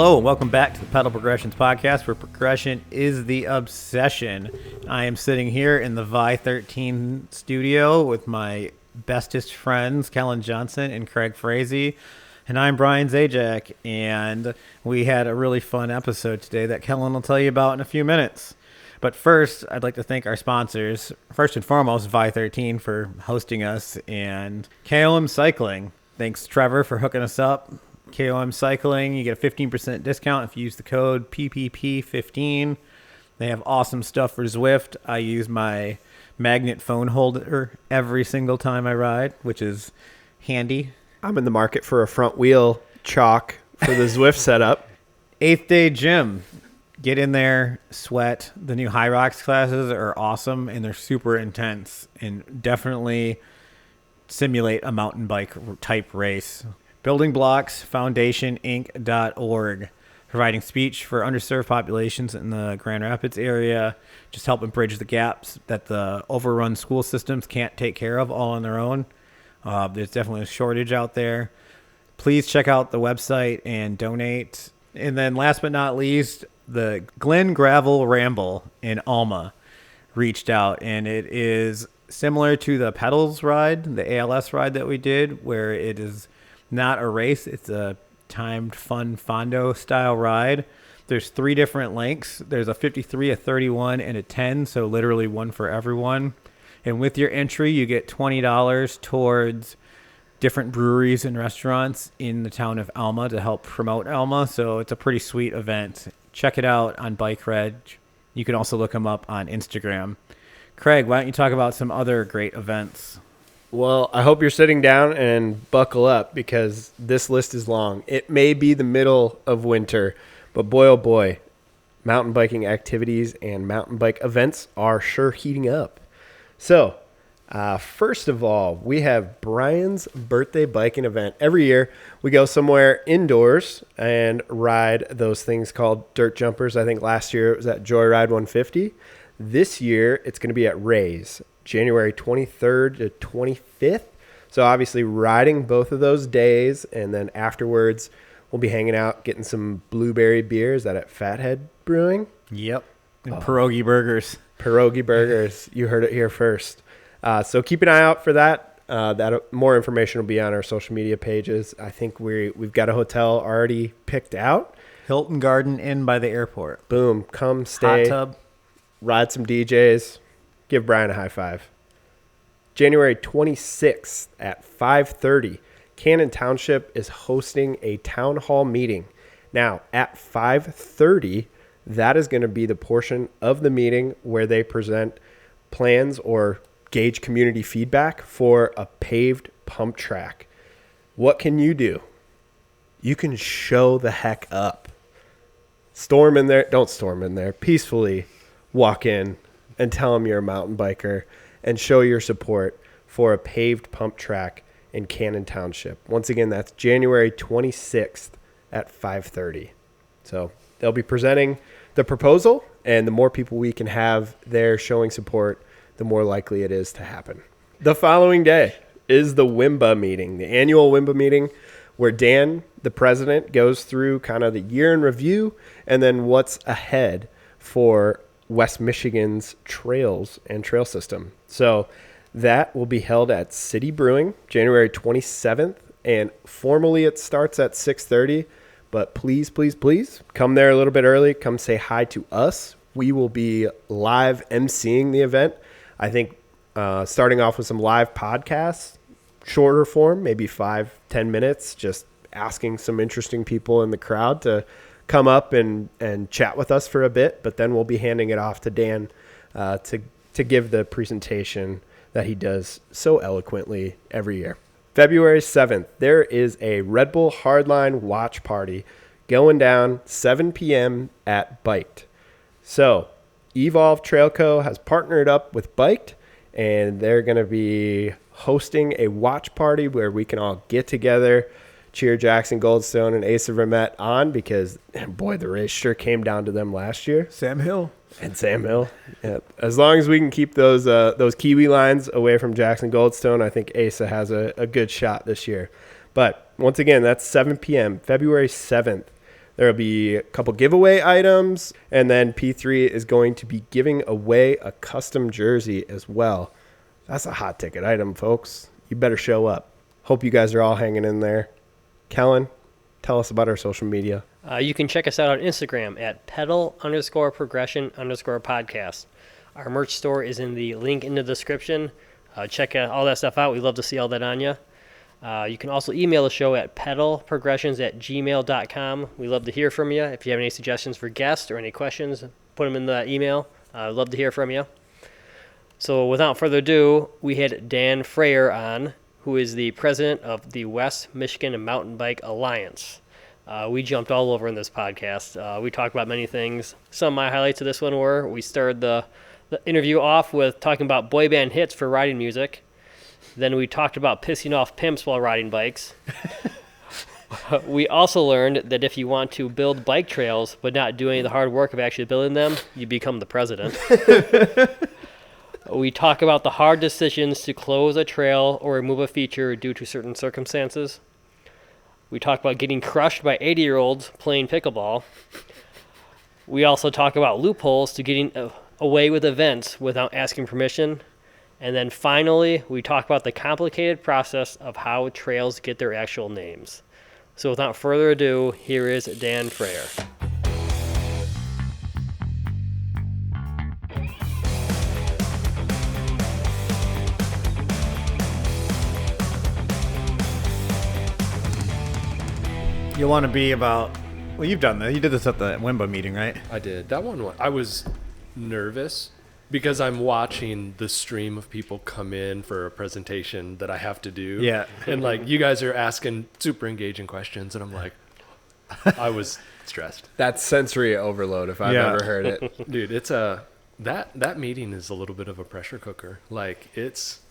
Hello and welcome back to the Pedal Progressions podcast, where progression is the obsession. I am sitting here in the Vi13 studio with my bestest friends, Kellen Johnson and Craig Frazee, and I'm Brian Zajac, and we had a really fun episode today that Kellen will tell you about in a few minutes. But first, I'd like to thank our sponsors. First and foremost, Vi13 for hosting us, and KOM Cycling. Thanks, Trevor, for hooking us up. KOM Cycling, you get a 15% discount if you use the code PPP15. They have awesome stuff for Zwift. I use my magnet phone holder every single time I ride, which is handy. I'm in the market for a front wheel chalk for the Zwift setup. 8th Day Gym. Get in there, sweat. The new High Rocks classes are awesome, and they're super intense and definitely simulate a mountain bike type race. Building Blocks, foundationinc.org, providing speech for underserved populations in the Grand Rapids area, just helping bridge the gaps that the overrun school systems can't take care of all on their own. There's definitely a shortage out there. Please check out the website and donate. And then last but not least, the Glen Gravel Ramble in Alma reached out, and it is similar to the pedals ride, the ALS ride that we did, where it is not a race. It's a timed fun fondo style ride. There's 3 different lengths. There's a 53, a 31, and a 10, so literally one for everyone. And with your entry, you get $20 towards different breweries and restaurants in the town of Alma to help promote Alma. So it's a pretty sweet event. Check it out on Bike Reg. You can also look them up on Instagram. Craig, why don't you talk about some other great events? Well, I hope you're sitting down and buckle up because this list is long. It may be the middle of winter, but boy, oh boy, mountain biking activities and mountain bike events are sure heating up. So, first of all, we have Brian's birthday biking event. Every year, we go somewhere indoors and ride those things called dirt jumpers. I think last year it was at Joyride 150. This year, it's going to be at Ray's, January 23rd to 25th. So obviously riding both of those days, and then afterwards we'll be hanging out, getting some blueberry beers out at Fathead Brewing. Yep. And pierogi burgers. Pierogi burgers. You heard it here first. So keep an eye out for that. More information will be on our social media pages. I think we've got a hotel already picked out. Hilton Garden Inn by the airport. Boom. Come stay. Hot tub. Ride some DJs. Give Brian a high five. January 26th at 5:30, Cannon Township is hosting a town hall meeting. Now, at 5:30, that is going to be the portion of the meeting where they present plans or gauge community feedback for a paved pump track. What can you do? You can show the heck up. Storm in there. Don't storm in there. Peacefully walk in and tell them you're a mountain biker and show your support for a paved pump track in Cannon Township. Once again, that's January 26th at 5:30. So they'll be presenting the proposal, and the more people we can have there showing support, the more likely it is to happen. The following day is the WMMBA meeting, the annual WMMBA meeting, where Dan, the president, goes through kind of the year in review and then what's ahead for West Michigan's trails and trail system. So that will be held at City Brewing, January 27th, and formally it starts at 6:30. But please, please, please come there a little bit early. Come say hi to us. We will be live emceeing the event. I think starting off with some live podcasts, shorter form, maybe 5-10 minutes, just asking some interesting people in the crowd to come up and chat with us for a bit, but then we'll be handing it off to Dan to give the presentation that he does so eloquently every year. February 7th, there is a Red Bull Hardline watch party going down 7 p.m. at Biked. So Evolve Trail Co. has partnered up with Biked, and they're going to be hosting a watch party where we can all get together, cheer Jackson Goldstone and Asa Vermette on, because, boy, the race sure came down to them last year. Sam Hill. Yeah. As long as we can keep those Kiwi lines away from Jackson Goldstone, I think Asa has a good shot this year. But once again, that's 7 p.m., February 7th. There will be a couple giveaway items, and then P3 is going to be giving away a custom jersey as well. That's a hot ticket item, folks. You better show up. Hope you guys are all hanging in there. Kellen, tell us about our social media. You can check us out on Instagram at pedal_progression_podcast. Our merch store is in the link in the description. Check all that stuff out. We'd love to see all that on you. You can also email the show at pedalprogressions@gmail.com. We love to hear from you. If you have any suggestions for guests or any questions, put them in the email. I'd love to hear from you. So without further ado, we had Dan Frayer on, who is the president of the West Michigan Mountain Bike Alliance. We jumped all over in this podcast. We talked about many things. Some of my highlights of this one were we started the interview off with talking about boy band hits for riding music. Then we talked about pissing off pimps while riding bikes. We also learned that if you want to build bike trails but not do any of the hard work of actually building them, you become the president. We talk about the hard decisions to close a trail or remove a feature due to certain circumstances. We talk about getting crushed by 80-year-olds playing pickleball. We also talk about loopholes to getting away with events without asking permission. And then finally, we talk about the complicated process of how trails get their actual names. So without further ado, here is Dan Frayer. You want to be about... Well, you've done that. You did this at the WMMBA meeting, right? I did. That one, I was nervous because I'm watching the stream of people come in for a presentation that I have to do. Yeah. And like you guys are asking super engaging questions and I'm like, I was stressed. That's sensory overload if I've ever heard it. Dude, it's that meeting is a little bit of a pressure cooker. Like it's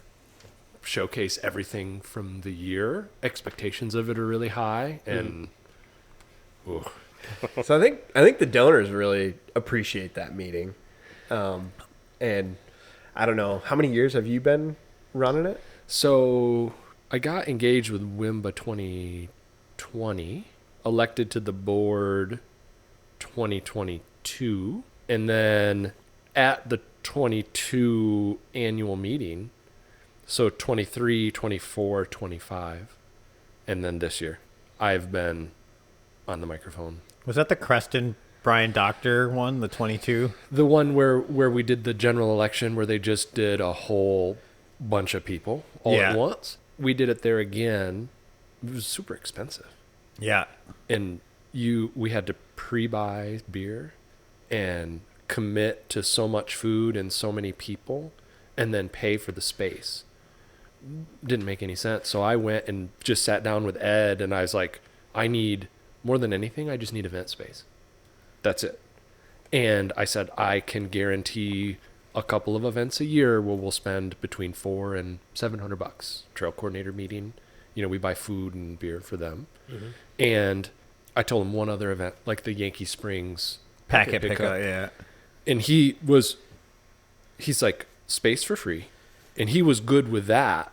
showcase everything from the year. Expectations of it are really high and So I think the donors really appreciate that meeting. And I don't know, how many years have you been running it? So I got engaged with WMMBA 2020, elected to the board 2022, and then at the 22 annual meeting, so 23, 24, 25, and then this year, I've been on the microphone. Was that the Creston Brian Doctor one, the 22? The one where we did the general election where they just did a whole bunch of people all at once. We did it there again. It was super expensive. Yeah. And we had to pre-buy beer and commit to so much food and so many people and then pay for the space. Didn't make any sense. So I went and just sat down with Ed and I was like, I need more than anything, I just need event space. That's it. And I said, I can guarantee a couple of events a year where we'll spend between $400 and $700. Trail coordinator meeting, we buy food and beer for them. Mm-hmm. And I told him one other event, like the Yankee Springs Packet pickup, yeah. And he's like, space for free. And he was good with that.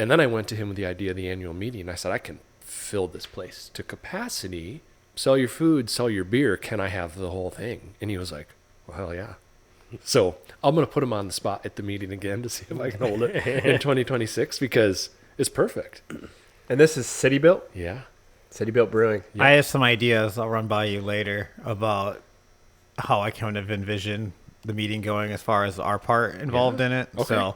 And then I went to him with the idea of the annual meeting. I said, I can fill this place to capacity. Sell your food, sell your beer. Can I have the whole thing? And he was like, well, hell yeah. So I'm going to put him on the spot at the meeting again to see if I can hold it in 2026 because it's perfect. And this is City Built? Yeah. City Built Brewing. I have some ideas I'll run by you later about how I kind of envision the meeting going as far as our part involved in it. Okay. So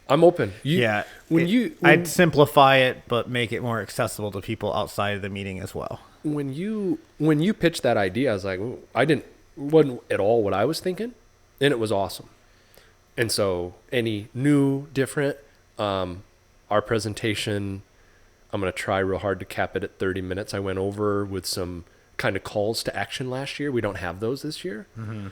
I'm open. I'd simplify it, but make it more accessible to people outside of the meeting as well. When you pitched that idea, I was like, wasn't at all what I was thinking, and it was awesome. And so any new, different, our presentation, I'm going to try real hard to cap it at 30 minutes. I went over with some kind of calls to action last year. We don't have those this year. Mm-hmm.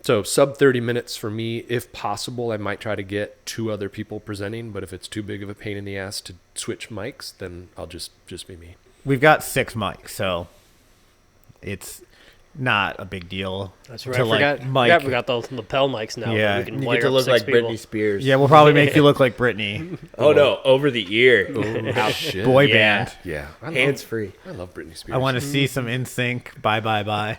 So sub 30 minutes for me, if possible. I might try to get 2 other people presenting, but if it's too big of a pain in the ass to switch mics, then I'll just be me. We've got 6 mics, so it's not a big deal. That's right. To, I like, forgot we got those lapel mics now. Yeah. We can And you wire get to up look 6 like people. Britney Spears. Yeah, we'll probably make you look like Britney. Oh no, over the ear. Oh, shit. Boy Yeah. band. Yeah. Hands free. I love Britney Spears. I want to see some NSYNC. Bye, bye, bye.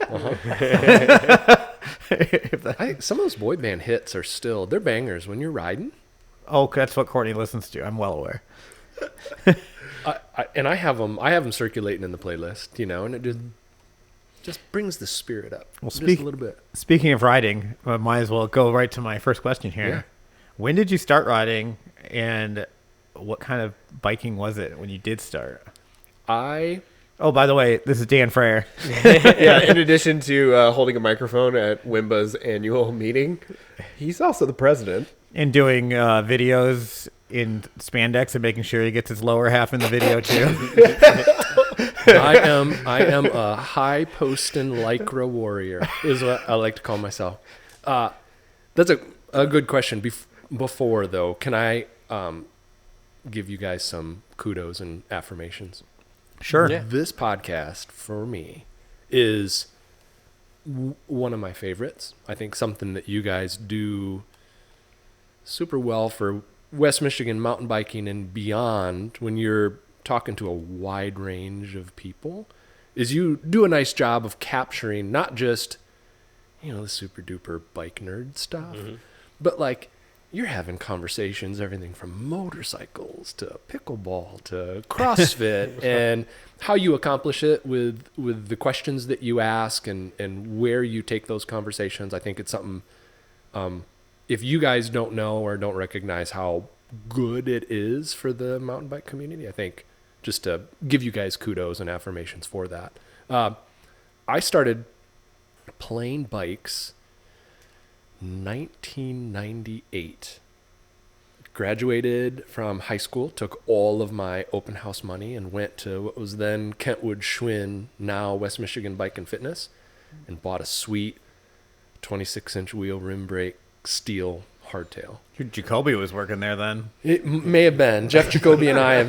Some of those boy band hits are still, they're bangers when you're riding. Oh, that's what Courtney listens to. I'm well aware. I have them circulating in the playlist, and it just brings the spirit up just a little bit. Speaking of riding, I might as well go right to my first question here. Yeah. When did you start riding, and what kind of biking was it when you did start? Oh, by the way, this is Dan Frayer. Yeah, in addition to holding a microphone at WMBA's annual meeting, he's also the president. And doing videos in spandex and making sure he gets his lower half in the video too. I am a high posting lycra warrior is what I like to call myself. That's a good question. Before though, can I give you guys some kudos and affirmations? Sure. Yeah. This podcast for me is one of my favorites. I think something that you guys do super well for West Michigan mountain biking and beyond when you're talking to a wide range of people is you do a nice job of capturing not just, the super duper bike nerd stuff, but like you're having conversations, everything from motorcycles to pickleball to CrossFit and how you accomplish it with the questions that you ask and where you take those conversations. I think it's something, if you guys don't know or don't recognize how good it is for the mountain bike community, I think just to give you guys kudos and affirmations for that. I started playing bikes 1998. Graduated from high school, took all of my open house money and went to what was then Kentwood Schwinn, now West Michigan Bike and Fitness, and bought a sweet 26-inch wheel rim brake steel hardtail. Jacoby was working there then. It may have been. Jeff Jacoby and I,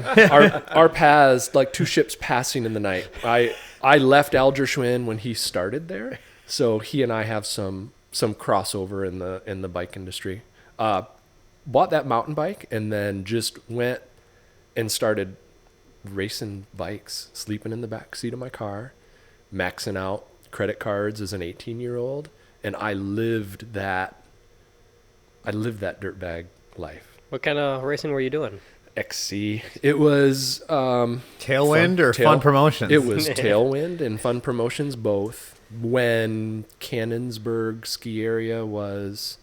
our paths, like two ships passing in the night. I left Alger Schwinn when he started there, so he and I have some crossover in the bike industry. Bought that mountain bike and then just went and started racing bikes, sleeping in the back seat of my car, maxing out credit cards as an 18-year-old, and I lived that dirtbag life. What kind of racing were you doing? XC. It was Tailwind Fun Promotions? It was Tailwind and Fun Promotions both. When Cannonsburg ski area was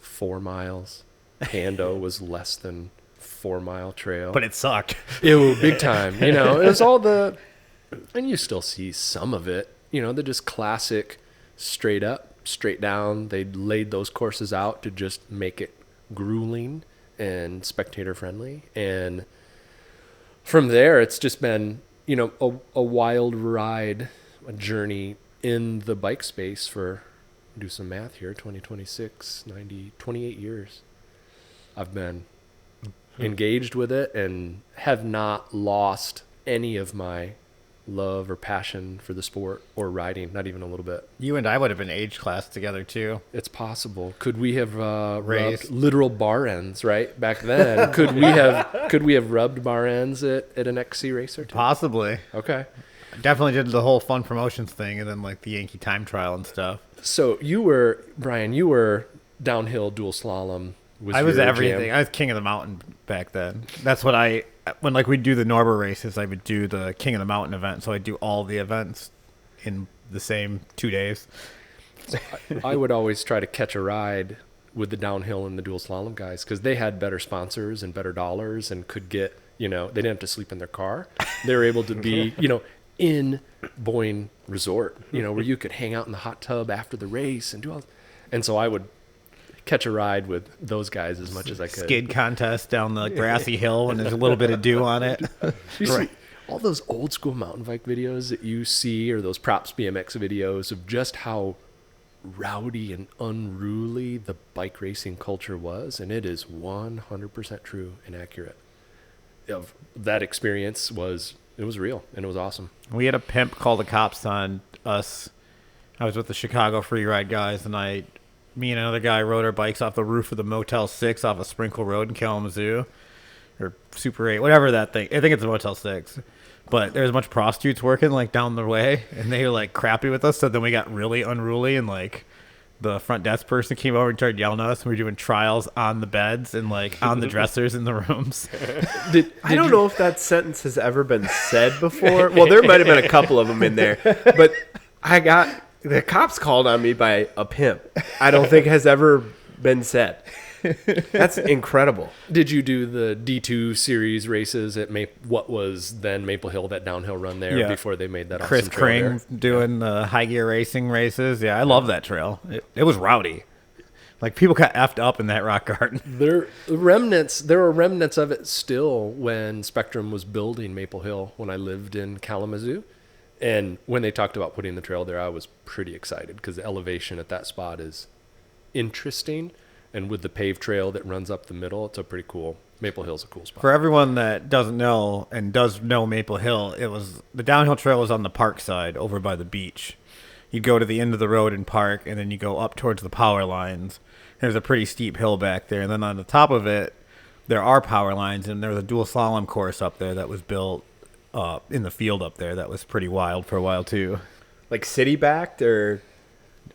4 miles, Pando was less than 4-mile trail. But it sucked. It was big time. It was all and you still see some of it. They're just classic, straight up, straight down. They laid those courses out to just make it grueling and spectator friendly. And from there, it's just been, a wild ride, a journey in the bike space for, do some math here, 2026, 90, 28 years. I've been engaged with it and have not lost any of my love or passion for the sport or riding, not even a little bit. You and I would have been age class together too. It's possible. Could we have Raised. rubbed literal bar ends right back then? Could we have rubbed bar ends at an XC race or two? Possibly. Okay. Definitely did the whole Fun Promotions thing and then like the Yankee time trial and stuff. So Brian, you were downhill dual slalom. I was your everything. jam. I was king of the mountain back then. That's what when like we'd do the Norber races, I would do the King of the Mountain event. So I'd do all the events in the same 2 days. I would always try to catch a ride with the downhill and the dual slalom guys because they had better sponsors and better dollars and could get, they didn't have to sleep in their car. They were able to be, in Boyne Resort, where you could hang out in the hot tub after the race and do all. And so I would catch a ride with those guys as much as I could. Skid contest down the grassy hill when there's a little bit of dew on it. You see all those old school mountain bike videos that you see, or those props BMX videos of just how rowdy and unruly the bike racing culture was, and it is 100% true and accurate. Of that experience was real and it was awesome. We had a pimp call the cops on us I was with the Chicago free ride guys, and me and another guy rode our bikes off the roof of the Motel 6 off of Sprinkle Road in Kalamazoo, or Super 8, whatever that thing. I think it's a Motel 6. But there was a bunch of prostitutes working like down the way, and they were like crappy with us. So then we got really unruly, and like the front desk person came over and started yelling at us. And we were doing trials on the beds and like on the dressers in the rooms. I don't know if that sentence has ever been said before. Well, there might have been a couple of them in there, but the cops called on me by a pimp. I don't think has ever been said. That's incredible. Did you do the D2 series races at what was then Maple Hill, that downhill run there before they made that Chris awesome trail Kring doing the high gear racing races. Yeah, I love that trail. It was rowdy. Like people got effed up in that rock garden. There were remnants of it still when Spectrum was building Maple Hill when I lived in Kalamazoo. And when they talked about putting the trail there, I was pretty excited because the elevation at that spot is interesting. And with the paved trail that runs up the middle, it's a pretty cool. Maple Hill's a cool spot. For everyone that doesn't know and does know Maple Hill, the downhill trail was on the park side over by the beach. You'd go to the end of the road and park, and then you go up towards the power lines. There's a pretty steep hill back there. And then on the top of it, there are power lines, and there's a dual slalom course up there that was built in the field up there that was pretty wild for a while, too. Like city backed or...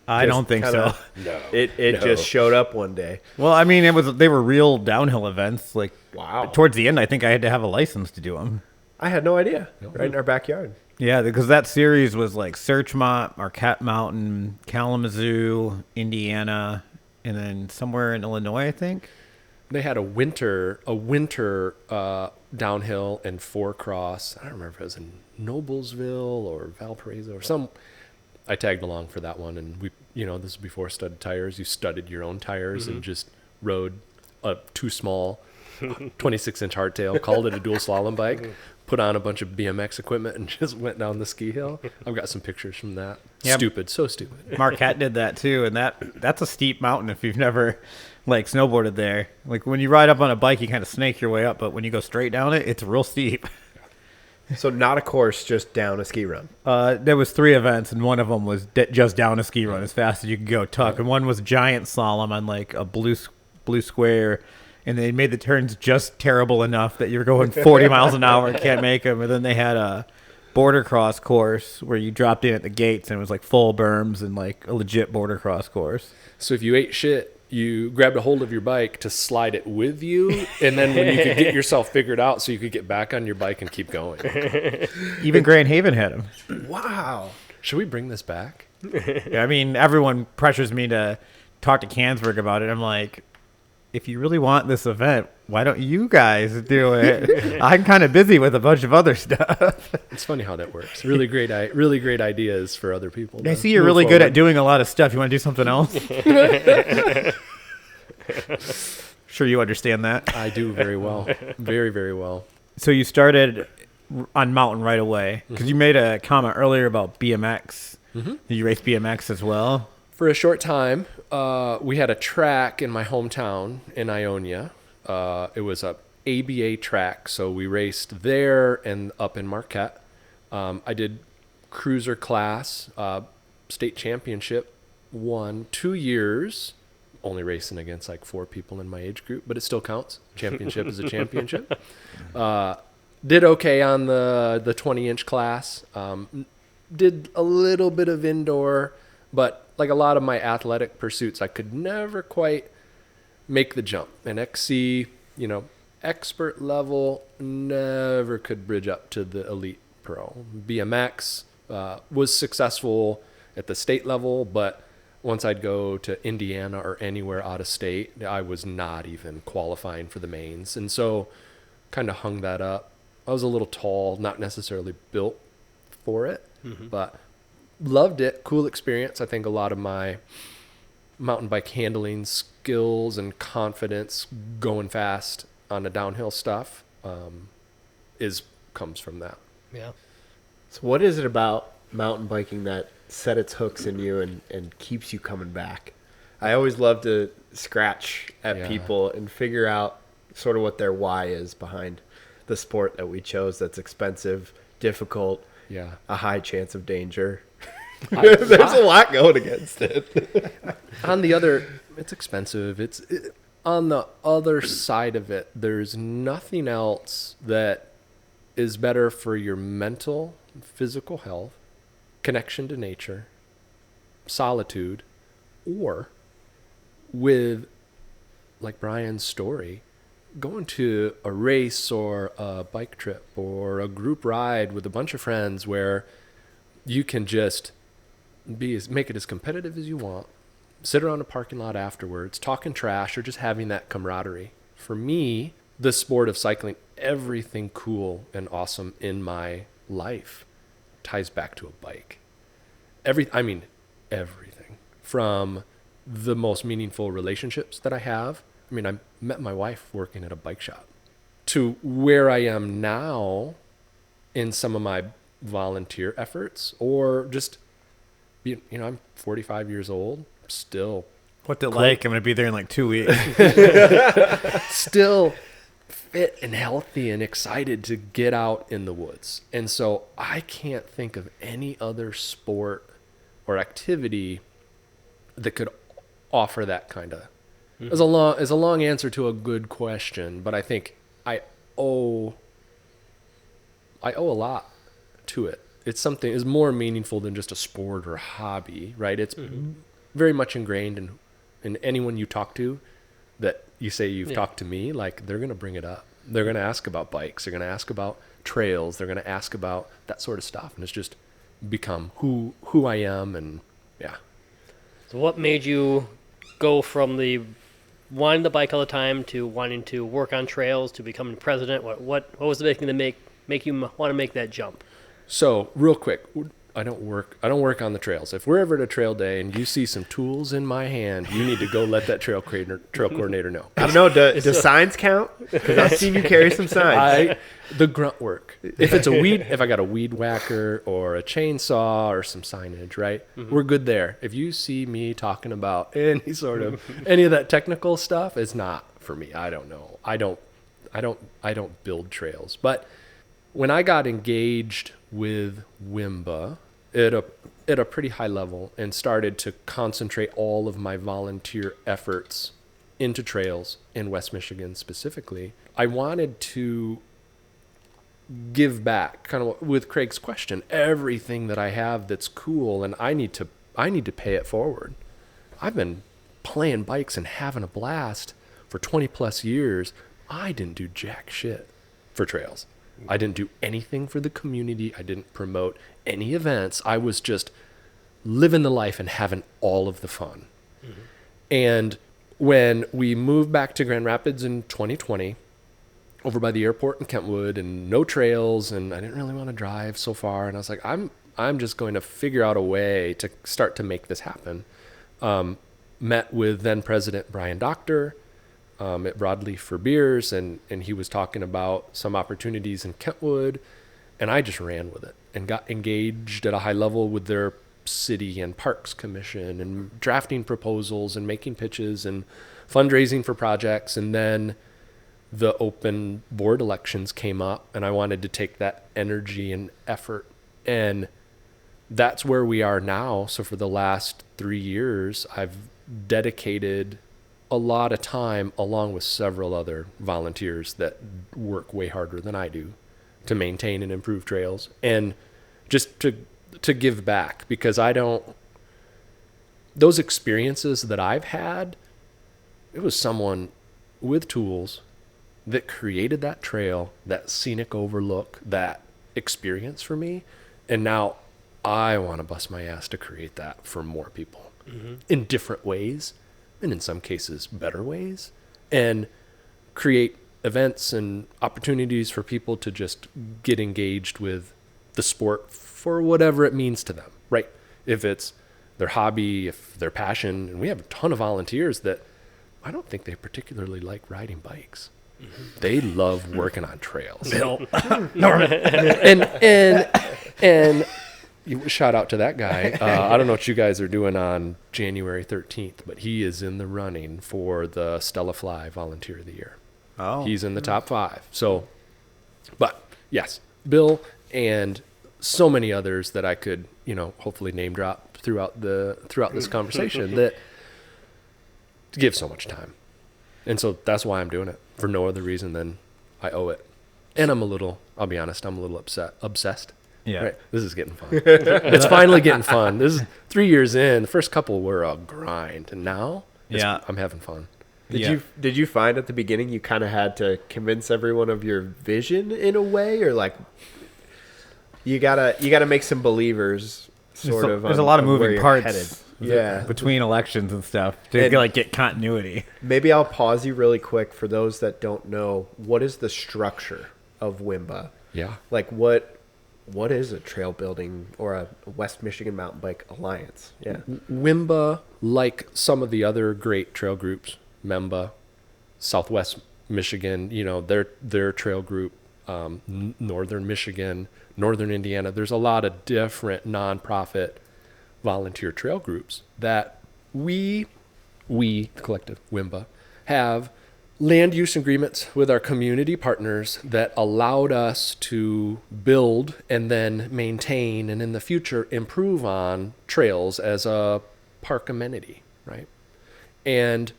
I don't think so. No. It just showed up one day. Well, I mean, they were real downhill events. Like, wow. Towards the end, I think I had to have a license to do them. I had no idea. Right in our backyard. Yeah, because that series was like Searchmont, Marquette Mountain, Kalamazoo, Indiana, and then somewhere in Illinois, I think. They had a winter downhill and four cross. I don't remember if it was in Noblesville or Valparaiso or some. I tagged along for that one, and this is before studded tires. You studded your own tires and just rode a too small 26-inch hardtail, called it a dual slalom bike, put on a bunch of BMX equipment, and just went down the ski hill. I've got some pictures from that. Yep. Stupid, so stupid. Marquette did that too, and that's a steep mountain if you've never like snowboarded there. Like when you ride up on a bike, you kind of snake your way up, but when you go straight down it, it's real steep. So not a course, just down a ski run. There was 3 events, and one of them was just down a ski run as fast as you could go tuck, and one was giant slalom on like a blue square, and they made the turns just terrible enough that you're going 40 miles an hour and can't make them. And then they had a border cross course where you dropped in at the gates, and it was like full berms and like a legit border cross course. So if you ate shit, you grabbed a hold of your bike to slide it with you, and then when you could get yourself figured out so you could get back on your bike and keep going. Even Grand Haven had them. Wow. Should we bring this back? Yeah, I mean, everyone pressures me to talk to Cansburg about it. I'm like, if you really want this event, why don't you guys do it? I'm kind of busy with a bunch of other stuff. It's funny how that works. Really great ideas for other people. I see you're really good at doing a lot of stuff. You want to do something else? Sure you understand that. I do very well. Very, very well. So you started on mountain right away because you made a comment earlier about BMX. Did you race BMX as well? For a short time, we had a track in my hometown in Ionia. It was a ABA track, so we raced there and up in Marquette. I did cruiser class, state championship, won 2 years, only racing against like 4 people in my age group, but it still counts. Championship is a championship. Did okay on the 20-inch class. Did a little bit of indoor, but like a lot of my athletic pursuits, I could never quite make the jump. And XC, expert level, never could bridge up to the elite pro. BMX was successful at the state level, but once I'd go to Indiana or anywhere out of state, I was not even qualifying for the mains. And so kind of hung that up. I was a little tall, not necessarily built for it, but loved it. Cool experience. I think a lot of my mountain bike handling skills and confidence going fast on the downhill stuff comes from that. Yeah. So what is it about mountain biking that set its hooks in you and keeps you coming back? I always love to scratch at people and figure out sort of what their why is behind the sport that we chose that's expensive, difficult, a high chance of danger. There's a lot going against it. On the other, it's expensive. On the other side of it, there's nothing else that is better for your mental, physical health, connection to nature, solitude, or with, like Brian's story, going to a race or a bike trip or a group ride with a bunch of friends where you can just make it as competitive as you want, sit around a parking lot afterwards, talking trash, or just having that camaraderie. For me, the sport of cycling, everything cool and awesome in my life ties back to a bike. Everything from the most meaningful relationships that I have. I mean, I met my wife working at a bike shop, to where I am now in some of my volunteer efforts, or just, I'm 45 years old, still. What's it like? I'm going to be there in like 2 weeks. Still fit and healthy and excited to get out in the woods. And so I can't think of any other sport or activity that could offer that kind of. It's a long answer to a good question, but I think I owe a lot to it. It's something is more meaningful than just a sport or a hobby, right? It's very much ingrained in anyone you talk to, that you say you've talked to me, like they're going to bring it up. They're going to ask about bikes. They're going to ask about trails. They're going to ask about that sort of stuff. And it's just become who I am. And yeah. So what made you go from the wanting the bike all the time to wanting to work on trails to becoming president? What was the big thing to make you want to make that jump? So real quick, I don't work on the trails. If we're ever at a trail day and you see some tools in my hand, you need to go let that trail coordinator know. I don't know. Does signs count? Because I've seen you carry some signs. The grunt work. If it's if I got a weed whacker or a chainsaw or some signage, right? We're good there. If you see me talking about any of that technical stuff, it's not for me. I don't know. I don't build trails. But when I got engaged with WMMBA at a pretty high level and started to concentrate all of my volunteer efforts into trails in West Michigan specifically, I wanted to give back, kind of with Craig's question, everything that I have that's cool, and I need to pay it forward. I've been playing bikes and having a blast for 20 plus years. I didn't do jack shit for trails. I didn't do anything for the community. I didn't promote any events. I was just living the life and having all of the fun. And when we moved back to Grand Rapids in 2020, over by the airport in Kentwood, and no trails, and I didn't really want to drive so far, and I was like, I'm just going to figure out a way to start to make this happen. Met with then President Brian Doctor at Broadleaf for Beers, and he was talking about some opportunities in Kentwood, and I just ran with it and got engaged at a high level with their city and parks commission and drafting proposals and making pitches and fundraising for projects. And then the open board elections came up, and I wanted to take that energy and effort, and that's where we are now. So for the last 3 years, I've dedicated a lot of time, along with several other volunteers that work way harder than I do, to maintain and improve trails, and just to give back, because those experiences that I've had, it was someone with tools that created that trail, that scenic overlook, that experience for me. And now I want to bust my ass to create that for more people in different ways, and in some cases better ways, and create events and opportunities for people to just get engaged with the sport for whatever it means to them, right? If it's their hobby, if their passion. And we have a ton of volunteers that I don't think they particularly like riding bikes. They love working on trails. And shout out to that guy. I don't know what you guys are doing on January 13th, but he is in the running for the Stella Fly Volunteer of the Year. Oh, he's in the top 5. So, but yes, Bill and so many others that I could, hopefully name drop throughout this conversation that give so much time. And so that's why I'm doing it, for no other reason than I owe it. And I'll be honest, I'm a little obsessed. Yeah. Right? This is getting fun. It's finally getting fun. This is 3 years in. The first couple were a grind, and now I'm having fun. Did you find at the beginning you kind of had to convince everyone of your vision in a way, or like you gotta make some believers sort of? There's a lot of moving parts. Headed. Yeah, between elections and stuff to get continuity. Maybe I'll pause you really quick for those that don't know. What is the structure of WMBA? Yeah, like what is a trail building or a West Michigan Mountain Bike Alliance? Yeah, WMBA, like some of the other great trail groups, MEMBA, Southwest Michigan, their trail group, Northern Michigan, Northern Indiana. There's a lot of different nonprofit volunteer trail groups that we, the collective WMBA, have land use agreements with our community partners that allowed us to build and then maintain and in the future improve on trails as a park amenity, right? And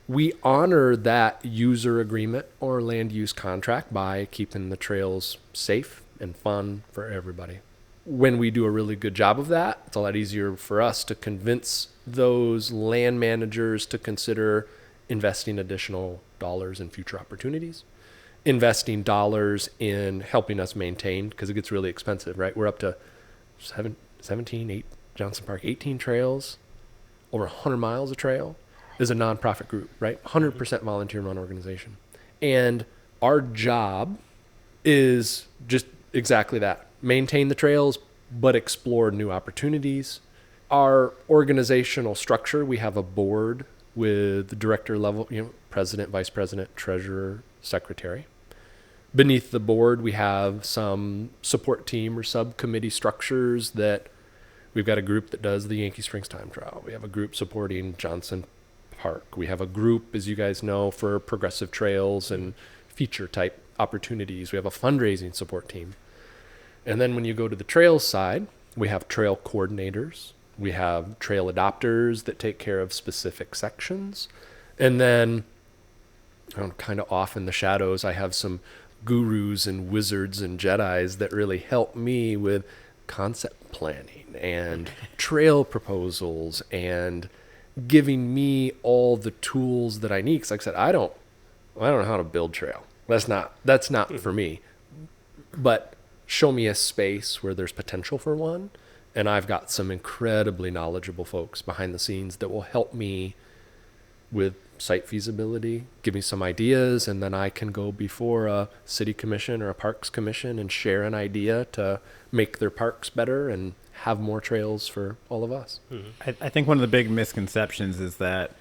we honor that user agreement or land use contract by keeping the trails safe and fun for everybody. When we do a really good job of that, it's a lot easier for us to convince those land managers to consider investing additional dollars in future opportunities, investing dollars in helping us maintain, because it gets really expensive, right? We're up to 17, Johnson Park, 18 trails, over 100 miles of trail. Is a nonprofit group, right? 100% volunteer run organization. And our job is just exactly that. Maintain the trails, but explore new opportunities. Our organizational structure, we have a board with the director level, president, vice president, treasurer, secretary. Beneath the board, we have some support team or subcommittee structures that we've got a group that does the Yankee Springs Time Trial. We have a group supporting Johnson Park. We have a group, as you guys know, for progressive trails and feature type opportunities. We have a fundraising support team. And then when you go to the trails side, we have trail coordinators. We have trail adopters that take care of specific sections. And then kind of off in the shadows, I have some gurus and wizards and Jedis that really help me with concept planning and trail proposals and giving me all the tools that I need. Because like I said, I don't know how to build trail. That's not for me. But show me a space where there's potential for one, and I've got some incredibly knowledgeable folks behind the scenes that will help me with site feasibility, give me some ideas, and then I can go before a city commission or a parks commission and share an idea to make their parks better and have more trails for all of us. I think one of the big misconceptions is that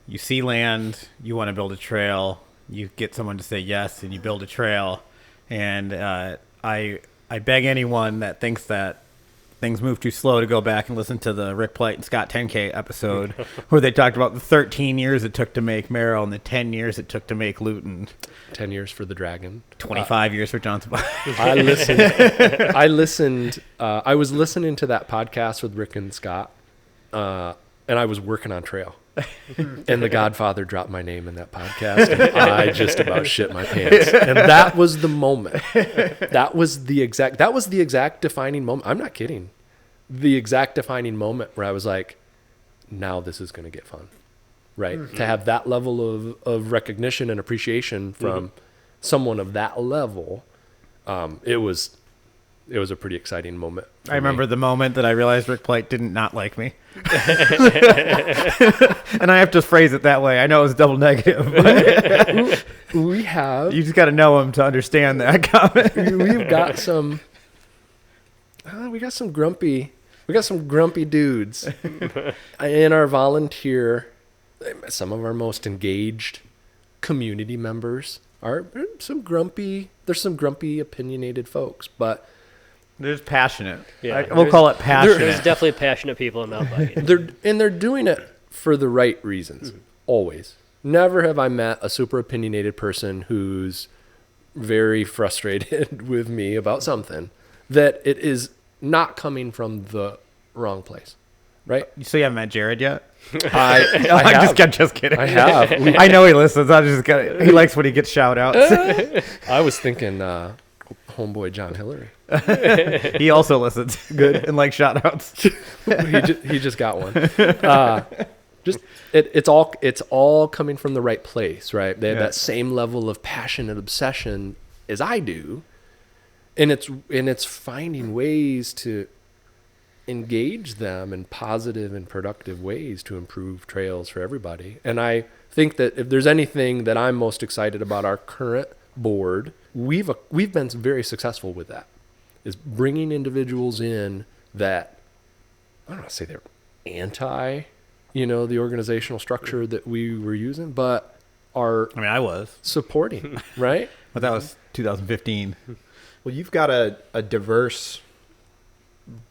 you see land, you want to build a trail, you get someone to say yes, and you build a trail. And I beg anyone that thinks that things move too slow to go back and listen to the Rick Plight and Scott 10K episode where they talked about the 13 years it took to make Merrill and the 10 years it took to make Luton. 10 years for the Dragon. 25 years for Johnson. I was listening to that podcast with Rick and Scott, and I was working on trail. And the Godfather dropped my name in that podcast, and I just about shit my pants. And that was the moment. That was the exact defining moment. I'm not kidding. The exact defining moment where I was like, now this is going to get fun, right? Mm-hmm. To have that level of recognition and appreciation from someone of that level, it was a pretty exciting moment. I remember the moment that I realized Rick Plight didn't not like me. And I have to phrase it that way. I know it was double negative. But you just got to know him to understand that comment. We've got some grumpy dudes in our volunteer. Some of our most engaged community members are some grumpy, opinionated folks, but there's passionate. Yeah, we'll call it passionate. There's definitely passionate people in mountain biking. They're doing it for the right reasons. Always. Never have I met a super opinionated person who's very frustrated with me about something. that it is not coming from the wrong place, right? So you haven't met Jared yet? I I'm just kidding. I have. I know he listens. I just got. He likes when he gets shout outs. I was thinking homeboy John Hillary. He also listens. Good and like shout outs. he just got one. It's all coming from the right place, right? They have that same level of passion and obsession as I do, and it's finding ways to engage them in positive and productive ways to improve trails for everybody. And I think that if there's anything that I'm most excited about our current board, we've been very successful with that, is bringing individuals in that, I don't want to say they're anti, the organizational structure that we were using, but are I was supporting, right? But that was 2015. Well, you've got a diverse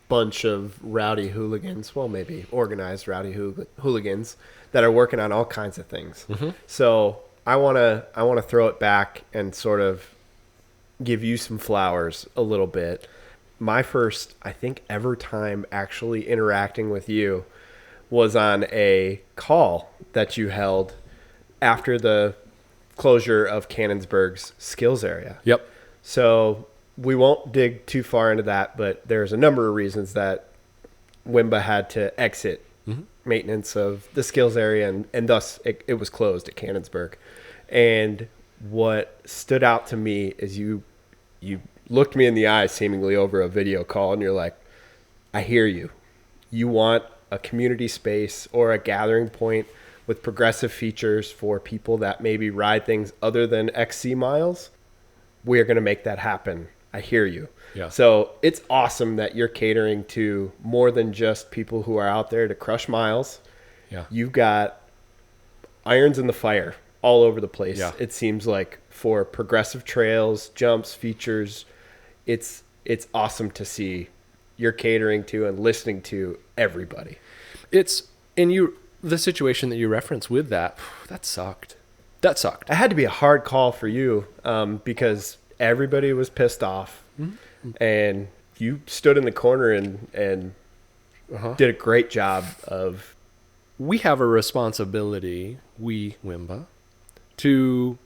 bunch of rowdy hooligans, well, maybe organized rowdy hooligans that are working on all kinds of things. Mm-hmm. So I want to throw it back and sort of give you some flowers a little bit. My first, I think, ever time actually interacting with you was on a call that you held after the closure of Cannonsburg's skills area. Yep. So we won't dig too far into that, but there's a number of reasons that WMBA had to exit maintenance of the skills area, and thus it was closed at Cannonsburg. And what stood out to me is you looked me in the eye seemingly over a video call, and you're like, I hear you. You want a community space or a gathering point with progressive features for people that maybe ride things other than XC miles. We are going to make that happen. I hear you. Yeah. So it's awesome that you're catering to more than just people who are out there to crush miles. Yeah. You've got irons in the fire all over the place. Yeah. It seems like for progressive trails, jumps, features, it's awesome to see you're catering to and listening to everybody. The situation that you referenced with that sucked. That sucked. It had to be a hard call for you because everybody was pissed off, and you stood in the corner and did a great job of. We have a responsibility, WMBA, to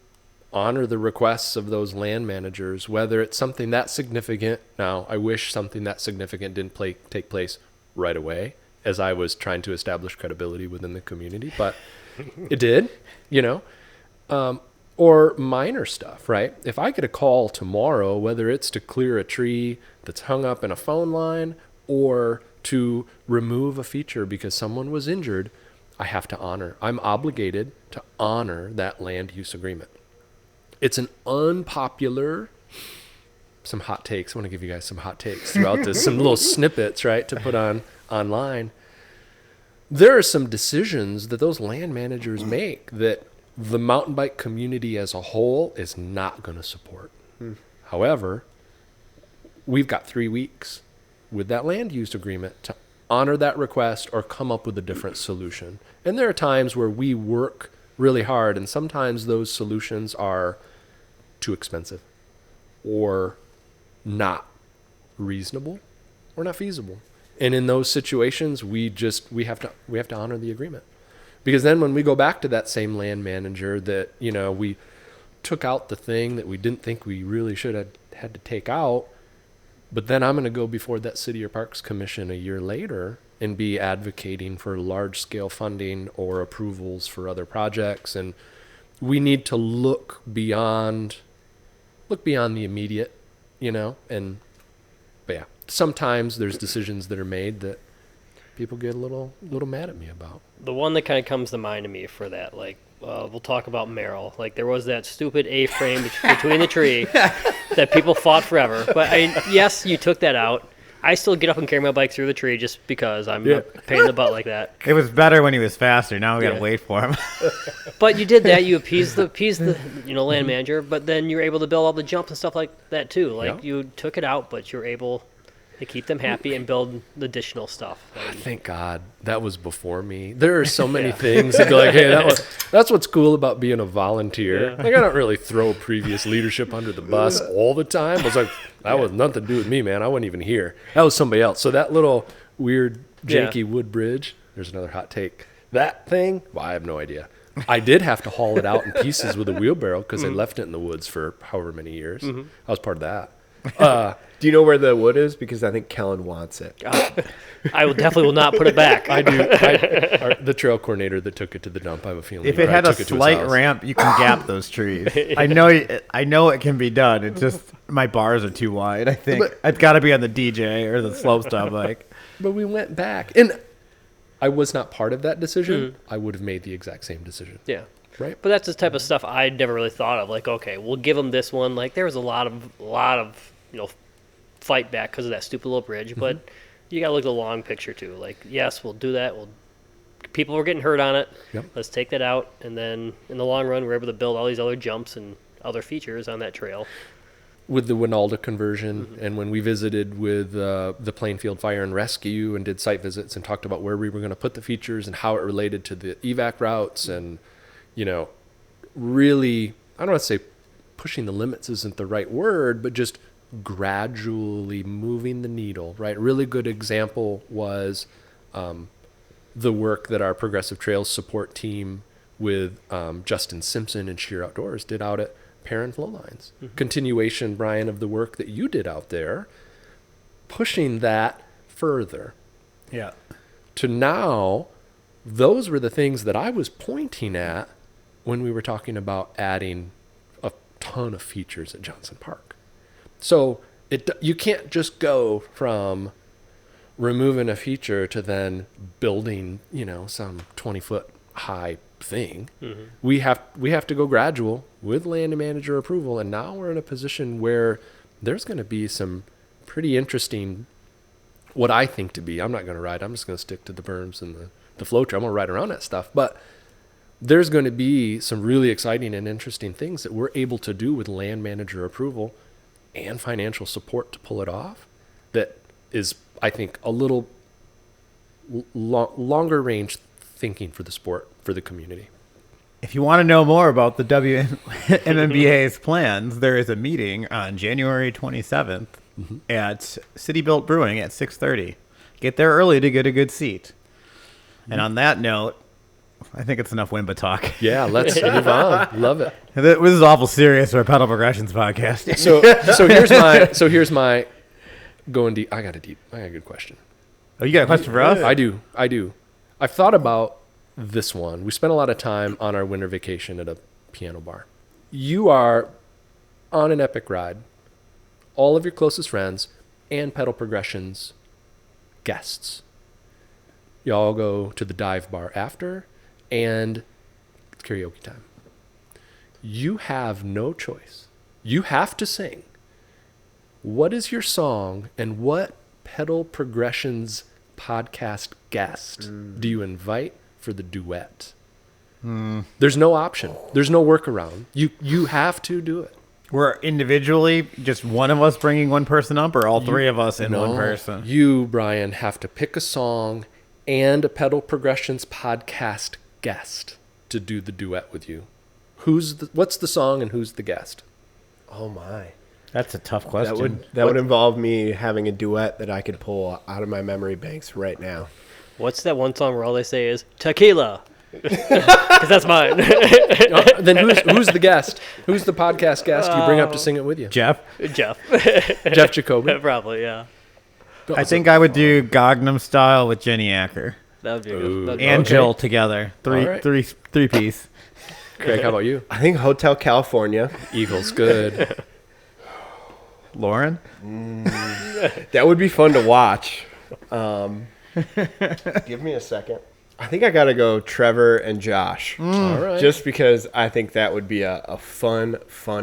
honor the requests of those land managers, whether it's something that significant. Now, I wish something that significant didn't take place right away, as I was trying to establish credibility within the community, but it did, or minor stuff, right? If I get a call tomorrow, whether it's to clear a tree that's hung up in a phone line or to remove a feature because someone was injured, I'm obligated to honor that land use agreement. It's an unpopular, some hot takes. I want to give you guys some hot takes throughout this, some little snippets, right, to put online. There are some decisions that those land managers make that the mountain bike community as a whole is not going to support. However, we've got 3 weeks with that land use agreement to honor that request or come up with a different solution. And there are times where we work really hard, and sometimes those solutions are too expensive or not reasonable or not feasible. And in those situations, we have to honor the agreement. Because then when we go back to that same land manager that, we took out the thing that we didn't think we really should have had to take out, but then I'm going to go before that City or Parks Commission a year later and be advocating for large-scale funding or approvals for other projects. And we need to look beyond the immediate, but yeah, sometimes there's decisions that are made that people get a little mad at me about. The one that kind of comes to mind to me for that, we'll talk about Merrill. There was that stupid A-frame between the tree that people fought forever. But yes, you took that out. I still get up and carry my bike through the tree just because I'm a pain in the butt like that. It was better when he was faster. Now we got to wait for him. But you did that. You appeased the land manager. But then you're able to build all the jumps and stuff like that too. You took it out, but you're able to keep them happy and build additional stuff. Thank God that was before me. There are so many things that be like, hey, that's what's cool about being a volunteer. Yeah. Like, I don't really throw previous leadership under the bus all the time. I was like, that was nothing to do with me, man. I wasn't even here. That was somebody else. So that little weird janky wood bridge, there's another hot take. That thing, well, I have no idea. I did have to haul it out in pieces with a wheelbarrow because I left it in the woods for however many years. I was part of that. Do you know where the wood is? Because I think Kellen wants it. I definitely will not put it back. I do. The trail coordinator that took it to the dump, I have a feeling. If he it had a probably took to his slight house. ramp, you can gap those trees. I know it can be done. It's just my bars are too wide. I think it's got to be on the DJ or the slopestyle bike. But we went back, and I was not part of that decision. I would have made the exact same decision. Yeah. Right. But that's the type of stuff I never really thought of. Like, okay, we'll give them this one. Like, there was a lot of fight back because of that stupid little bridge. But you got to look at the long picture too. Like, yes, we'll do that. People were getting hurt on it. Yep. Let's take that out, and then in the long run, we're able to build all these other jumps and other features on that trail. With the Winalda conversion, and when we visited with the Plainfield Fire and Rescue and did site visits and talked about where we were going to put the features and how it related to the evac routes, and really, I don't want to say pushing the limits isn't the right word, but just gradually moving the needle, right? A really good example was the work that our Progressive Trails support team with Justin Simpson and Sheer Outdoors did out at Perrin Flow Lines. Continuation, Brian, of the work that you did out there, pushing that further. Yeah. To now, those were the things that I was pointing at when we were talking about adding a ton of features at Johnson Park. So you can't just go from removing a feature to then building, some 20-foot high thing. We have to go gradual with land manager approval, and now we're in a position where there's going to be some pretty interesting, what I think to be, I'm not going to ride, I'm just going to stick to the berms and the flow trail. I'm going to ride around that stuff, but there's going to be some really exciting and interesting things that we're able to do with land manager approval and financial support to pull it off. That is, I think, a little longer range thinking for the sport, for the community. If you want to know more about the WMMBA's plans, there is a meeting on January 27th at City Built Brewing at 6:30. Get there early to get a good seat. And on that note, I think it's enough Wimba talk. Yeah, let's move on. Love it. This is awful serious for a Pedal Progressions podcast. So here's my going deep. I got a good question. Oh, you got a question for us? I do. I've thought about this one. We spent a lot of time on our winter vacation at a piano bar. You are on an epic ride. All of your closest friends and Pedal Progressions guests. You all go to the dive bar after, and it's karaoke time. You have no choice. You have to sing. What is your song, and what Pedal Progressions podcast guest do you invite for the duet? There's no option. There's no workaround. You have to do it. We're individually just one of us bringing one person up, or all three of us in one person? You, Brian, have to pick a song and a Pedal Progressions podcast guest to do the duet with you. What's the song and who's the guest? Oh my. That's a tough question. That would involve me having a duet that I could pull out of my memory banks right now. What's that one song where all they say is tequila? Because that's mine. Then who's the guest? Who's the podcast guest you bring up to sing it with you? Jeff? Jeff. Jeff Jacoby? Probably, yeah. I think I would do Gangnam Style with Jenny Acker That would be good. and Jill together. Three piece. Craig, how about you? I think Hotel California. Eagles, good. Lauren? That would be fun to watch. Give me a second. I think I got to go Trevor and Josh. All right. Just because I think that would be a fun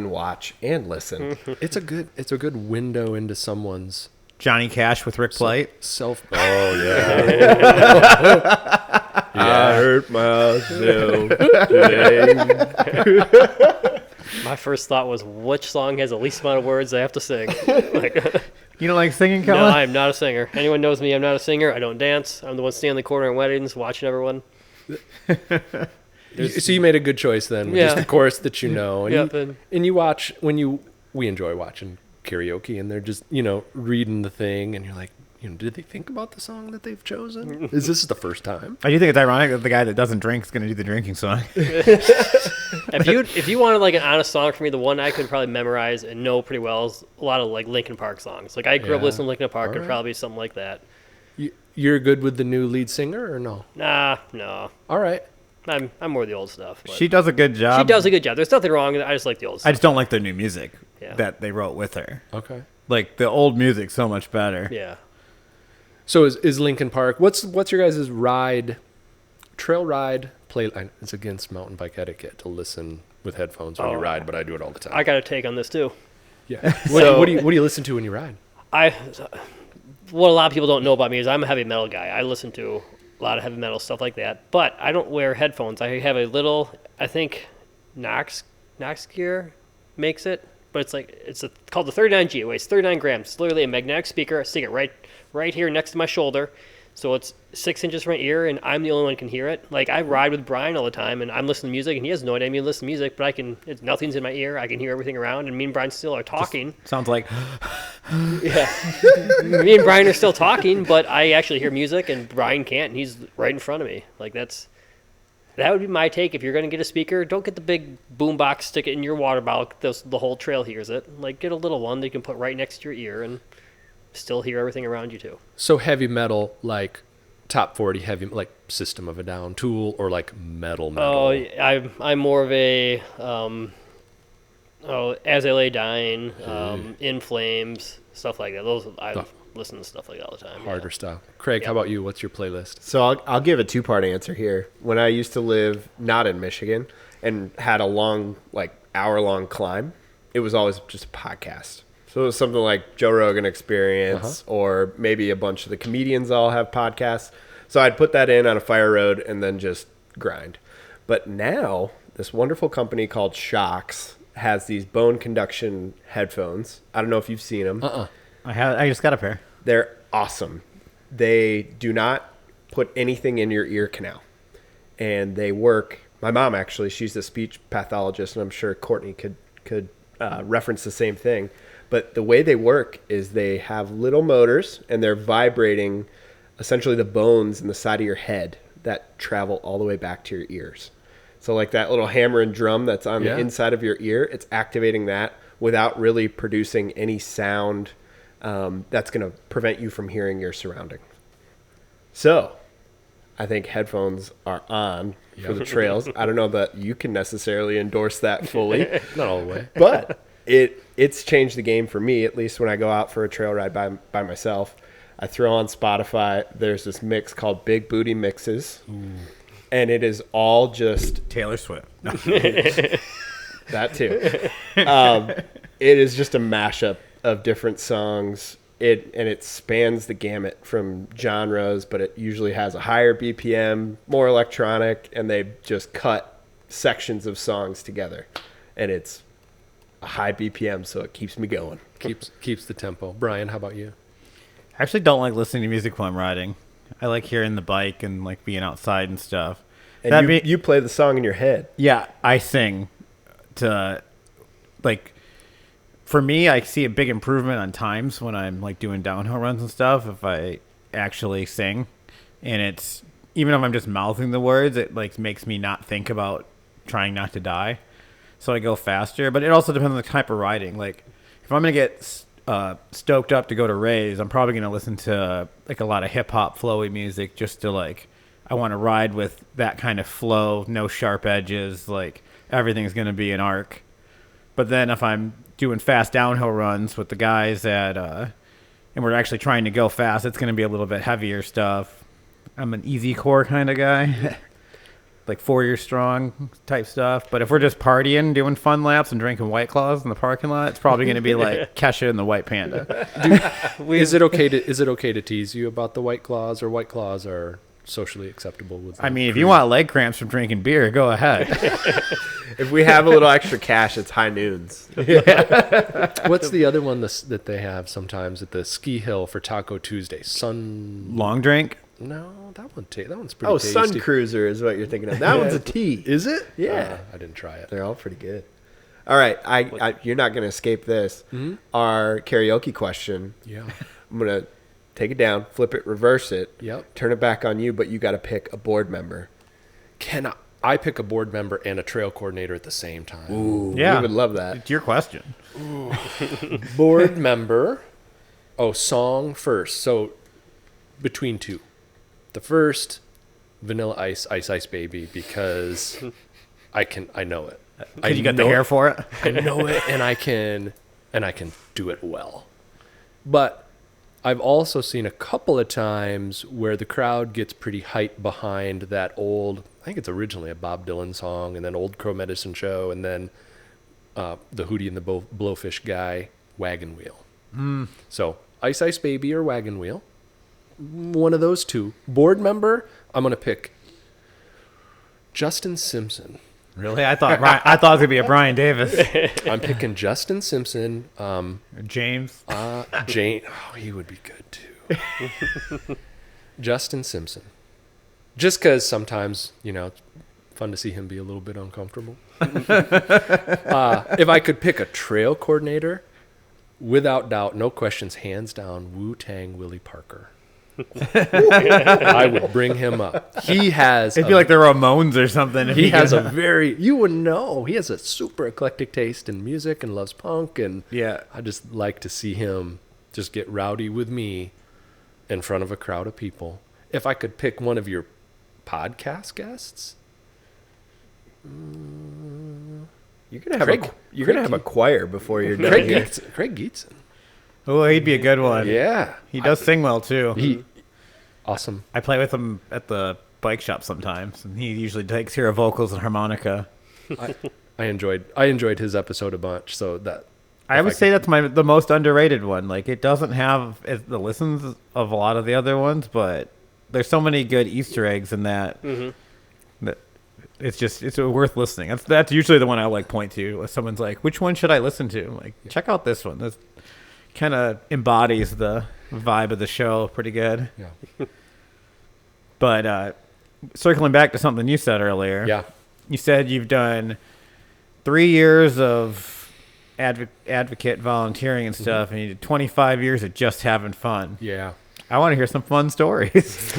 watch and listen. It's a good window into someone's Johnny Cash with Rick Plate. self. Oh yeah. I hurt myself today. My first thought was, which song has the least amount of words I have to sing? You don't like singing, No, Colin? I'm not a singer. Anyone knows me, I'm not a singer. I don't dance. I'm the one standing in the corner in weddings watching everyone. So you made a good choice then. With Yeah. just the chorus that you know. And, Yep, and you watch, we enjoy watching karaoke and they're just, reading the thing and you're like, did they think about the song that they've chosen? Is this the first time? I do think it's ironic that the guy that doesn't drink is going to do the drinking song. If you wanted like an honest song for me, the one I could probably memorize and know pretty well is a lot of like Linkin Park songs. Like I grew up Yeah. listening to Linkin Park, All and right. probably something like that. You're good with the new lead singer or no? Nah, no. All right. I'm more the old stuff. But She does a good job. she does a good job. There's nothing wrong with it. I just like the old I stuff. just don't like the new music Yeah. that they wrote with her. Okay. Like the old music's so much better. Yeah. So is Lincoln Park? What's your guys' trail ride play? It's against mountain bike etiquette to listen with headphones when you Oh. ride, but I do it all the time. I got a take on this too. Yeah. What do you listen to when you ride? What a lot of people don't know about me is I'm a heavy metal guy. I listen to a lot of heavy metal stuff like that, but I don't wear headphones. I have a little, I think Knox Gear makes it, but it's called the 39G. It weighs 39 grams. It's literally a magnetic speaker. I stick it right here next to my shoulder. So it's 6 inches from my ear, and I'm the only one who can hear it. Like, I ride with Brian all the time, and I'm listening to music, and he has no idea me listening to music, but nothing's in my ear. I can hear everything around, and me and Brian still are talking. Sounds like Yeah. Me and Brian are still talking, but I actually hear music, and Brian can't, and he's right in front of me. Like, that would be my take. If you're going to get a speaker, don't get the big boom box, stick it in your water bottle. The whole trail hears it. Like, get a little one that you can put right next to your ear and still hear everything around you, too. So heavy metal, like top 40 heavy, like System of a Down, Tool, or like metal. Oh, I'm more of a As I Lay Dying, In Flames, stuff like that. I listen to stuff like that all the time. Harder stuff. Craig, how about you? What's your playlist? So I'll give a two-part answer here. When I used to live not in Michigan and had a long, like hour-long climb, it was always just a podcast. So it was something like Joe Rogan Experience, or maybe a bunch of the comedians all have podcasts. So I'd put that in on a fire road and then just grind. But now this wonderful company called Shocks has these bone conduction headphones. I don't know if you've seen them. I just got a pair. They're awesome. They do not put anything in your ear canal. And they work. My mom, actually, she's a speech pathologist, and I'm sure Courtney could reference the same thing. But the way they work is they have little motors, and they're vibrating essentially the bones in the side of your head that travel all the way back to your ears. So like that little hammer and drum that's on the inside of your ear, it's activating that without really producing any sound that's going to prevent you from hearing your surrounding. So I think headphones are on for the trails. I don't know that you can necessarily endorse that fully. Not all the way. But it's changed the game for me, at least when I go out for a trail ride by myself. I throw on Spotify. There's this mix called Big Booty Mixes. And it is all just Taylor Swift. that too. It is just a mashup of different songs. It spans the gamut from genres, but it usually has a higher BPM, more electronic, and they just cut sections of songs together. And it's a high BPM, so it keeps me going. Keeps the tempo. Brian, how about you? I actually don't like listening to music while I'm riding. I like hearing the bike and like being outside and stuff. And you play the song in your head. Yeah, I sing to like. For me, I see a big improvement on times when I'm like doing downhill runs and stuff. If I actually sing, and it's even if I'm just mouthing the words, it like makes me not think about trying not to die. So I go faster. But it also depends on the type of riding. Like if I'm gonna get stoked up to go to Ray's, I'm probably gonna listen to like a lot of hip hop flowy music just to like I want to ride with that kind of flow, no sharp edges, like everything's gonna be an arc. But then if I'm doing fast downhill runs with the guys and we're actually trying to go fast, it's going to be a little bit heavier stuff. I'm an easy core kind of guy, like 4 year strong type stuff. But if we're just partying, doing fun laps and drinking White Claws in the parking lot, it's probably going to be like Kesha and the White Panda. Is it okay to tease you about the White Claws, or White Claws are socially acceptable with. I mean, if you want leg cramps from drinking beer, go ahead. If we have a little extra cash, it's high noons. What's the other one that they have sometimes at the ski hill for Taco Tuesday? Long drink. No, that one's pretty Oh, tasty. Sun Cruiser is what you're thinking of. That one's a tea. Is it? Yeah. I didn't try it. They're all pretty good. All right, you're not going to escape this. Our karaoke question. Yeah. I'm going to take it down, flip it, reverse it, Yep. turn it back on you, but you got to pick a board member. Can I pick a board member and a trail coordinator at the same time? Ooh, Yeah. we would love that. It's your question. Board member. Oh, song first. So between two. The first, Vanilla Ice, Ice Ice Baby, because I know it. You got the hair for it. I know it, and I can do it well. But I've also seen a couple of times where the crowd gets pretty hyped behind that old, I think it's originally a Bob Dylan song, and then Old Crow Medicine Show, and then the Hootie and the Blowfish Guy, Wagon Wheel. So Ice Ice Baby or Wagon Wheel. One of those two. Board member, I'm going to pick Justin Simpson. Really? I thought it was gonna be a Brian Davis. I'm picking Justin Simpson. James. Jane. Oh, he would be good too. Justin Simpson. Just because sometimes, it's fun to see him be a little bit uncomfortable. If I could pick a trail coordinator, without doubt, no questions, hands down, Wu-Tang Willie Parker. I would bring him up. He has. It'd be like the Ramones or something. He has a you would know. He has a super eclectic taste in music and loves punk. And Yeah. I just like to see him just get rowdy with me in front of a crowd of people. If I could pick one of your podcast guests, You're gonna have a choir before you're done here. Craig Geetson. Oh, he'd be a good one. Yeah. He does sing well too. Awesome. I play with him at the bike shop sometimes, and he usually takes care of vocals and harmonica. I enjoyed his episode a bunch. So that I would say that's the most underrated one. Like, it doesn't have the listens of a lot of the other ones, but there's so many good Easter eggs in that. That it's worth listening. That's usually the one I point to. If someone's like, "Which one should I listen to?" I'm like, check out this one. This kind of embodies the vibe of the show pretty good. Yeah. But circling back to something you said earlier. Yeah. You said you've done 3 years of advocate volunteering and stuff, and you did 25 years of just having fun. Yeah. I want to hear some fun stories.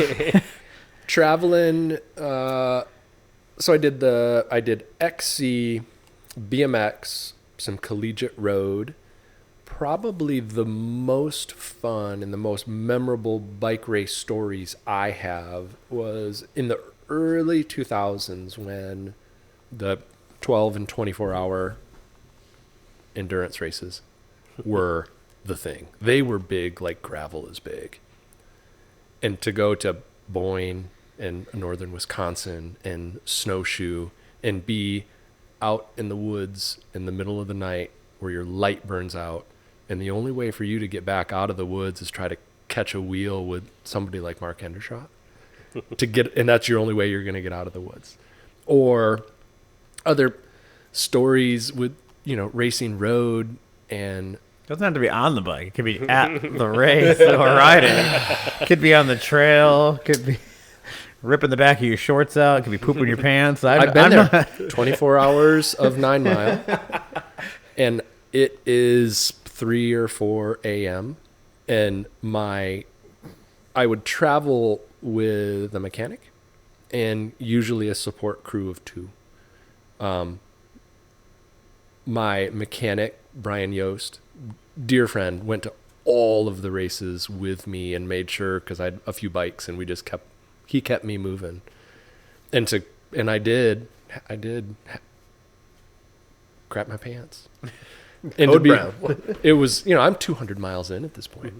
Traveling. So I did XC, BMX, some collegiate road. Probably the most fun and the most memorable bike race stories I have was in the early 2000s when the 12 and 24 hour endurance races were the thing. They were big, like gravel is big. And to go to Boyne and northern Wisconsin and snowshoe and be out in the woods in the middle of the night where your light burns out, and the only way for you to get back out of the woods is try to catch a wheel with somebody like Mark Hendershot and that's your only way you're going to get out of the woods. Or other stories with, racing road, and Doesn't have to be on the bike. It could be at the race or riding. It could be on the trail. It could be ripping the back of your shorts out. It could be pooping your pants. I've been there. 24 hours of 9 Mile. And it is 3 or 4 a.m. And I would travel with a mechanic and usually a support crew of 2. My mechanic, Brian Yost, dear friend, went to all of the races with me and made sure, because I had a few bikes, and he kept me moving. And I did crap my pants. And it was, I'm 200 miles in at this point.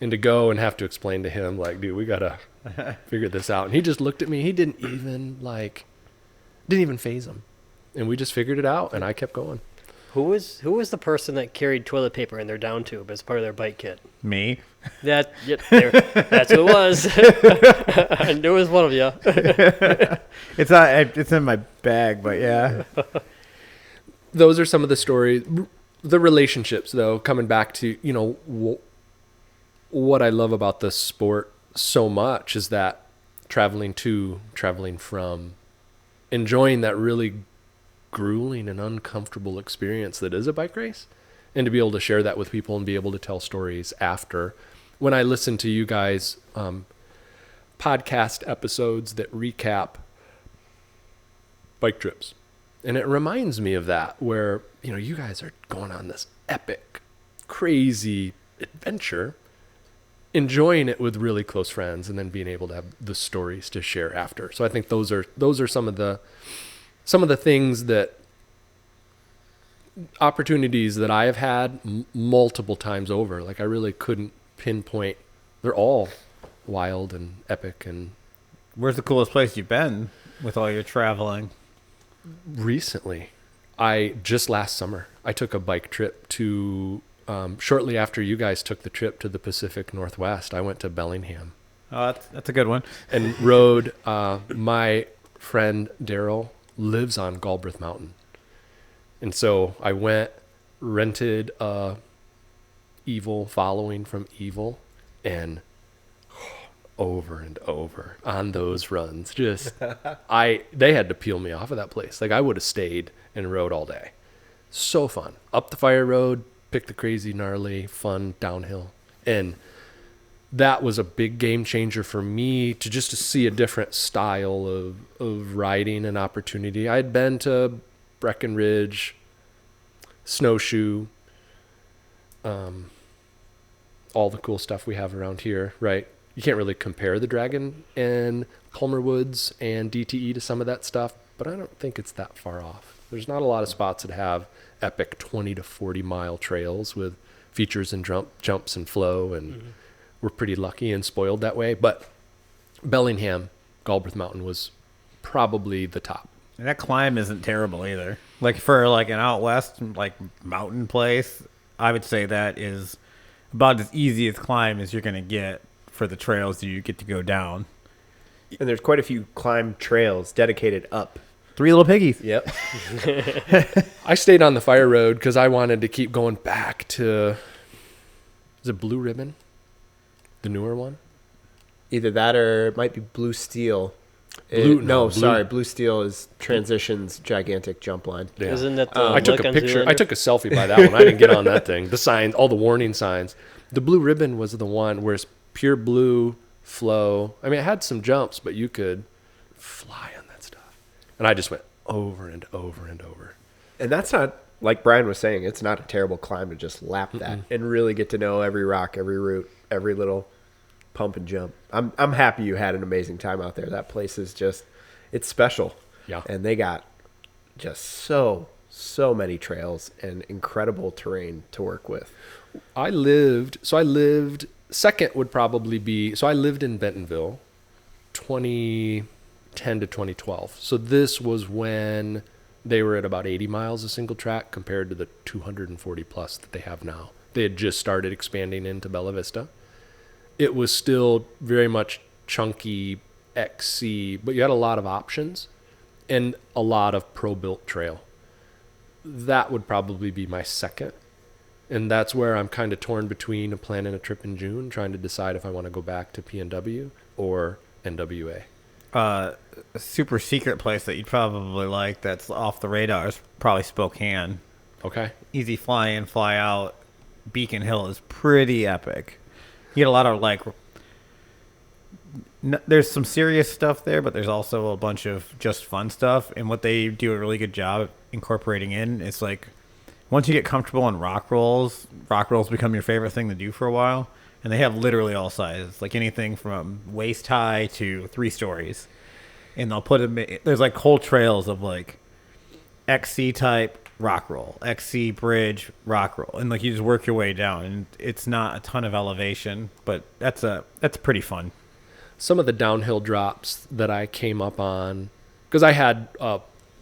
And to go and have to explain to him, like, dude, we got to figure this out. And he just looked at me. He didn't even faze him. And we just figured it out, and I kept going. Who was the person that carried toilet paper in their down tube as part of their bike kit? Me. That's who it was. I knew it was one of you. It's not. It's in my bag, but yeah. Those are some of the stories. The relationships, though, coming back to, what I love about the sport so much is that traveling from, enjoying that really grueling and uncomfortable experience that is a bike race, and to be able to share that with people and be able to tell stories after. When I listen to you guys podcast episodes that recap bike trips, and it reminds me of that, where you guys are going on this epic crazy adventure, enjoying it with really close friends, and then being able to have the stories to share after. So I think those are some of the things, that opportunities that I have had multiple times over. Like, I really couldn't pinpoint. They're all wild and epic. And Where's the coolest place you've been with all your traveling? recently, just last summer, I took a bike trip to, shortly after you guys took the trip to the Pacific Northwest, I went to Bellingham Oh, that's a good one. and rode, my friend Daryl lives on Galbraith Mountain. And so I went, rented a Evil following from Evil, and over and over on those runs, just they had to peel me off of that place. Like, I would have stayed and rode all day. So fun. Up the fire road, pick the crazy, gnarly, fun downhill. And that was a big game changer for me, to see a different style of riding and opportunity. I'd been to Breckenridge, snowshoe, all the cool stuff we have around here, right? You can't really compare the Dragon and Palmer Woods and DTE to some of that stuff, but I don't think it's that far off. There's not a lot of spots that have epic 20 to 40 mile trails with features and jumps and flow, and we're pretty lucky and spoiled that way. But Bellingham, Galbraith Mountain was probably the top. And that climb isn't terrible either. Like, for like an out west mountain place, I would say that is about as easy as climb as you're gonna get for the trails that you get to go down. And there's quite a few climb trails dedicated up. 3 little piggies. Yep. I stayed on the fire road because I wanted to keep going back to, is it Blue Ribbon? The newer one? Either that or it might be Blue Steel. Blue Steel is Transition's gigantic jump line. Yeah. Isn't that the I took Look a on picture. Zoolander? I took a selfie by that one. I didn't get on that thing. The signs, all the warning signs. The Blue Ribbon was the one where it's pure blue flow. I mean, it had some jumps, but you could fly on that stuff. And I just went over and over and over. And that's not, like Brian was saying, it's not a terrible climb to just lap that and really get to know every rock, every route, every little pump and jump. I'm happy you had an amazing time out there. That place is just, it's special. Yeah. And they got just so many trails and incredible terrain to work with. I lived, second would probably be, so I lived in Bentonville 2010 to 2012. So this was when they were at about 80 miles a single track compared to the 240 plus that they have now. They had just started expanding into Bella Vista. It was still very much chunky XC, but you had a lot of options and a lot of pro-built trail. That would probably be my second. And that's where I'm kind of torn between planning a trip in June, trying to decide if I want to go back to PNW or NWA. A super secret place that you'd probably like that's off the radar is probably Spokane. Okay. Easy fly in, fly out. Beacon Hill is pretty epic. You get a lot of there's some serious stuff there, but there's also a bunch of just fun stuff. And what they do a really good job of incorporating in is once you get comfortable in rock rolls become your favorite thing to do for a while. And they have literally all sizes, like anything from waist high to 3 stories. And they'll put them in, there's whole trails of XC type rock roll, XC bridge rock roll. And you just work your way down. And it's not a ton of elevation, but that's pretty fun. Some of the downhill drops that I came up on, because I had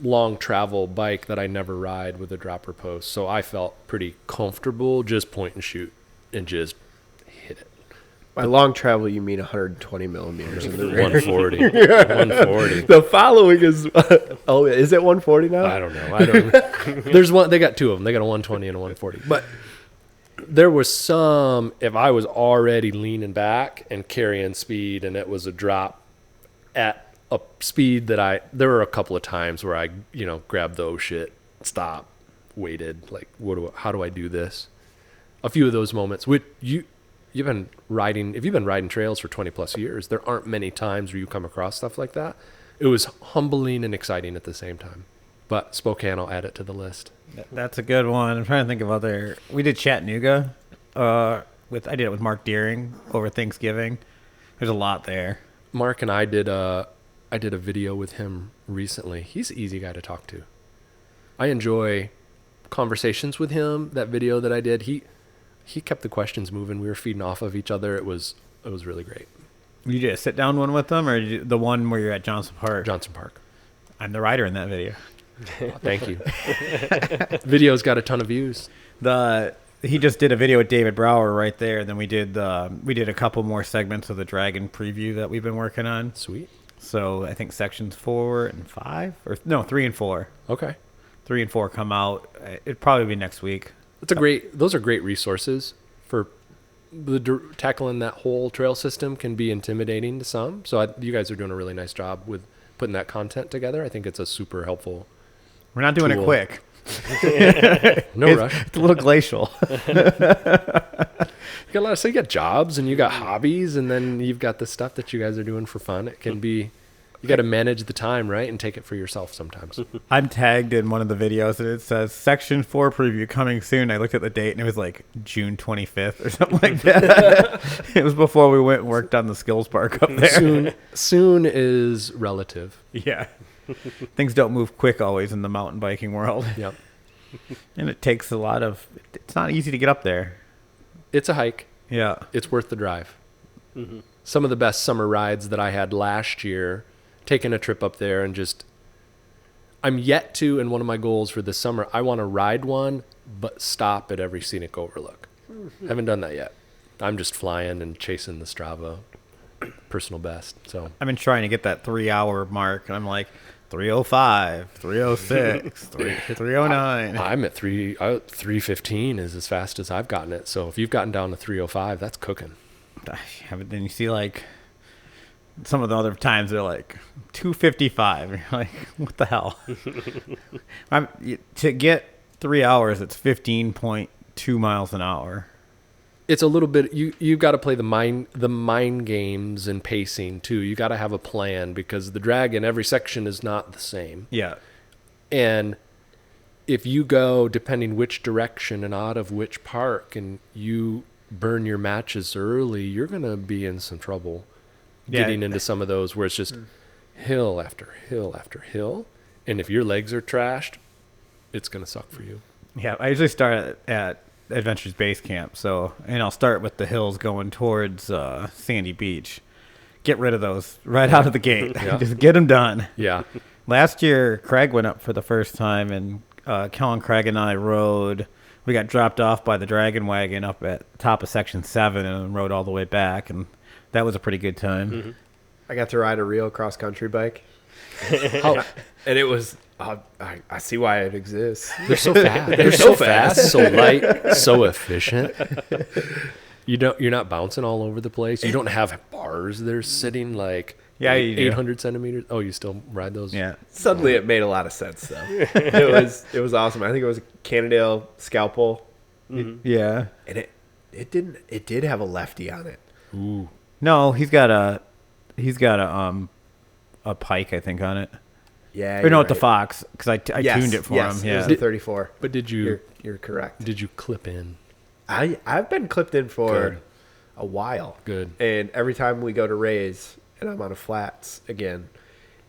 long travel bike that I never ride with a dropper post. So I felt pretty comfortable just point and shoot and just hit it. By long travel, you mean 120 millimeters in the rear. 140. 140. The following is, oh, is it 140 now? I don't know. There's one. They got two of them. They got a 120 and a 140. But there was some, if I was already leaning back and carrying speed and it was a drop at a speed that there were a couple of times where I, grabbed the shit, stop, waited, like, how do I do this? A few of those moments, which if you've been riding trails for 20 plus years, there aren't many times where you come across stuff like that. It was humbling and exciting at the same time. But Spokane, I'll add it to the list. That's a good one. I'm trying to think of we did Chattanooga, I did it with Mark Deering over Thanksgiving. There's a lot there. Mark and I did a video with him recently. He's an easy guy to talk to. I enjoy conversations with him. That video that I did, he kept the questions moving. We were feeding off of each other. It was really great. You did a sit down one with them, or the one where you're at Johnson Park? Johnson Park. I'm the writer in that video. Oh, thank you. Video's got a ton of views. He just did a video with David Brower right there. And then we did a couple more segments of the Dragon preview that we've been working on. Sweet. So I think sections 4 and 5, 3 and 4. Okay. 3 and 4 come out. It'd probably be next week. Those are great resources for tackling that whole trail system. Can be intimidating to some. So you guys are doing a really nice job with putting that content together. I think it's a super helpful. We're not doing tool. it quick. No rush. It's a little glacial. You got jobs and you got hobbies, and then you've got the stuff that you guys are doing for fun. It can be, you got to manage the time, right, and take it for yourself sometimes. I'm tagged in one of the videos and it says section 4 preview coming soon. I looked at the date and it was like June 25th or something like that. It was before we went and worked on the skills park up there. Soon is relative. Yeah. Things don't move quick always in the mountain biking world. Yep. And it takes it's not easy to get up there. It's a hike. Yeah. It's worth the drive. Mm-hmm. Some of the best summer rides that I had last year, taking a trip up there and I'm yet to, and one of my goals for this summer, I want to ride one, but stop at every scenic overlook. Mm-hmm. Haven't done that yet. I'm just flying and chasing the Strava personal best. So I've been trying to get that 3-hour mark, and I'm like 3:05, 3:06, 3:09. I'm at 3:15 is as fast as I've gotten it. So if you've gotten down to 3:05, that's cooking. Yeah, but then you see like some of the other times they're like 2:55. You're like, what the hell? To get 3 hours, it's 15.2 miles an hour. It's a little bit, you've got to play the mind games and pacing too. You got to have a plan because the Dragon, every section is not the same. Yeah. And if you go depending which direction and out of which park and you burn your matches early, you're going to be in some trouble getting into some of those where it's just hill after hill after hill. And if your legs are trashed, it's going to suck for you. Yeah. I usually start at Adventures Base Camp. And I'll start with the hills going towards Sandy Beach. Get rid of those right out of the gate. Yeah. Just get them done. Yeah. Last year, Craig went up for the first time, and Kellen, Craig, and I rode. We got dropped off by the Dragon Wagon up at the top of Section 7 and rode all the way back, and that was a pretty good time. Mm-hmm. I got to ride a real cross-country bike. And it was... I see why it exists. They're so fast. They're so fast, so light, so efficient. You're not bouncing all over the place. You don't have bars that are sitting like 800 centimeters. Oh, you still ride those? Yeah. Suddenly it made a lot of sense though. It was awesome. I think it was a Cannondale Scalpel. Mm-hmm. Yeah. And it did have a lefty on it. Ooh. No, he's got a pike, I think, on it. Yeah. Or no, right. the Fox, because I tuned it for him. It Yeah. was the 34. But did you? You're correct. Did you clip in? I've been clipped in for a while. Good. And every time we go to raise and I'm on a flats again,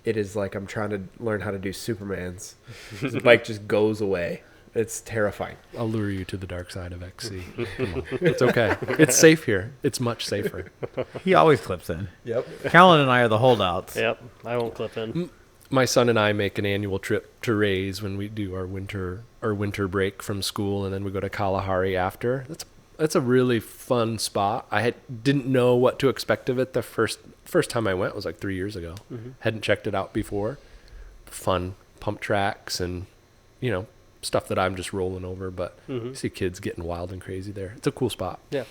it is like I'm trying to learn how to do Superman's. The bike just goes away. It's terrifying. I'll lure you to the dark side of XC. Come on. It's okay. It's safe here. It's much safer. He always clips in. Yep. Callan and I are the holdouts. Yep, I won't clip in. my son and I make an annual trip to Rays when we do our winter break from school, and then we go to Kalahari after. That's a really fun spot. Didn't know what to expect of it the first time I went was like 3 years ago. Hadn't checked it out before. Fun pump tracks and stuff that I'm just rolling over, but you see kids getting wild and crazy there. It's a cool spot. Yeah.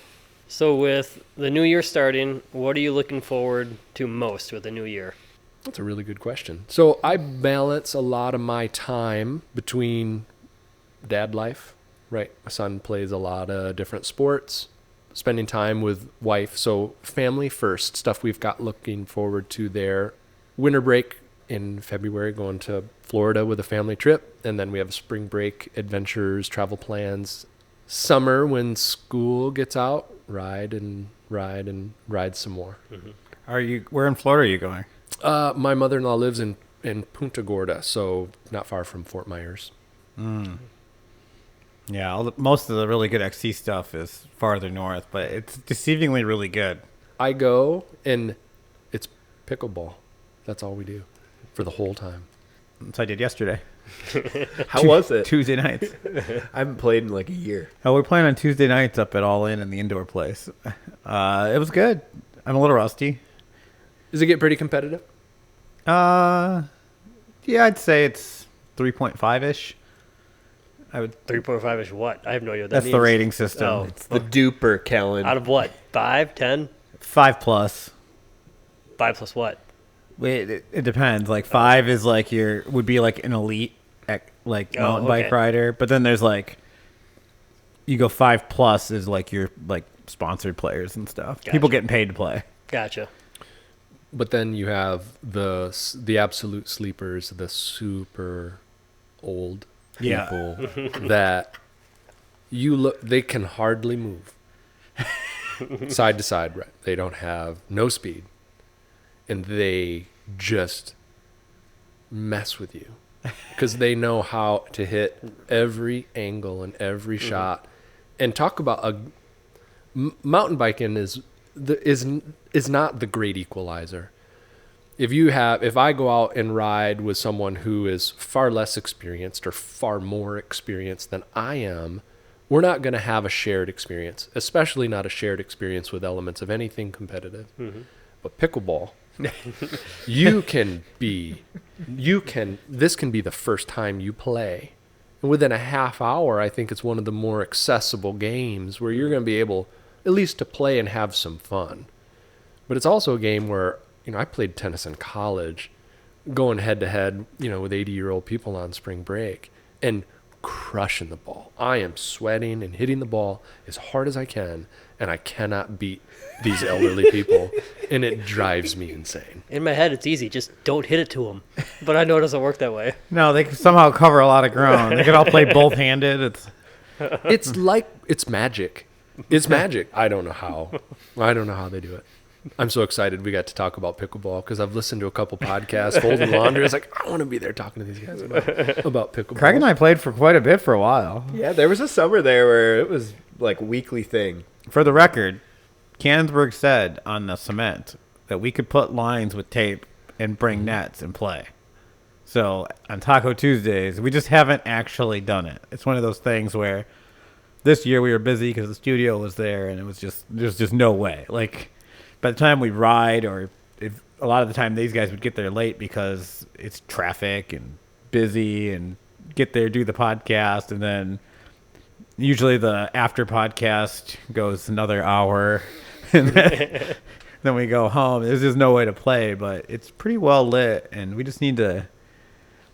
So with the new year starting, what are you looking forward to most with the new year? That's a really good question. So I balance a lot of my time between dad life, right? My son plays a lot of different sports, spending time with wife. So family first, stuff we've got looking forward to there. Winter break in February, going to Florida with a family trip. And then we have spring break adventures, travel plans. Summer, when school gets out, ride some more. Where in Florida are you going? My mother-in-law lives in Punta Gorda, so not far from Fort Myers. Yeah, most of the really good XC stuff is farther north, but it's deceivingly really good. I go, and it's pickleball. That's all we do for the whole time. That's what I did yesterday. How was it? Tuesday nights. I haven't played in like a year. Oh, we're playing on Tuesday nights up at All In the indoor place. It was good. I'm a little rusty. Does it get pretty competitive? Yeah, I'd say it's 3.5-ish. I would. 3.5 is what? I have no idea what that That's means. the rating system. Oh. It's the duper, Kellen. Out of what? 5, 10? 5+. 5 plus what? It depends. Like 5 is like would be like an elite mountain bike rider, but then there's like you go 5+ is like your like sponsored players and stuff. Gotcha. People getting paid to play. Gotcha. But then you have the absolute sleepers, the super old people that they can hardly move side to side. Right? They don't have no speed, and they just mess with you because they know how to hit every angle and every shot. And talk about mountain biking is not the great equalizer. If I go out and ride with someone who is far less experienced or far more experienced than I am, we're not going to have a shared experience, especially not a shared experience with elements of anything competitive. But pickleball, this can be the first time you play. And within a half hour, I think it's one of the more accessible games where you're going to be able at least to play and have some fun. But it's also a game where, I played tennis in college, going head to head, with 80-year-old people on spring break and crushing the ball. I am sweating and hitting the ball as hard as I can, and I cannot beat these elderly people, and it drives me insane. In my head, it's easy. Just don't hit it to them. But I know it doesn't work that way. No, they can somehow cover a lot of ground. They can all play both-handed. It's magic. It's magic. I don't know how they do it. I'm so excited we got to talk about pickleball because I've listened to a couple podcasts, folding laundry. It's like, I want to be there talking to these guys about pickleball. Craig and I played for quite a bit for a while. Yeah, there was a summer there where it was like a weekly thing. For the record, Canonsburg said on the cement that we could put lines with tape and bring nets and play. So on Taco Tuesdays, we just haven't actually done it. It's one of those things where this year we were busy because the studio was there, and there's just no way. Like, by the time we ride, or if a lot of the time these guys would get there late because it's traffic and busy, and get there, do the podcast, and then usually the after podcast goes another hour, and then we go home. There's just no way to play, but it's pretty well lit, and we just need to.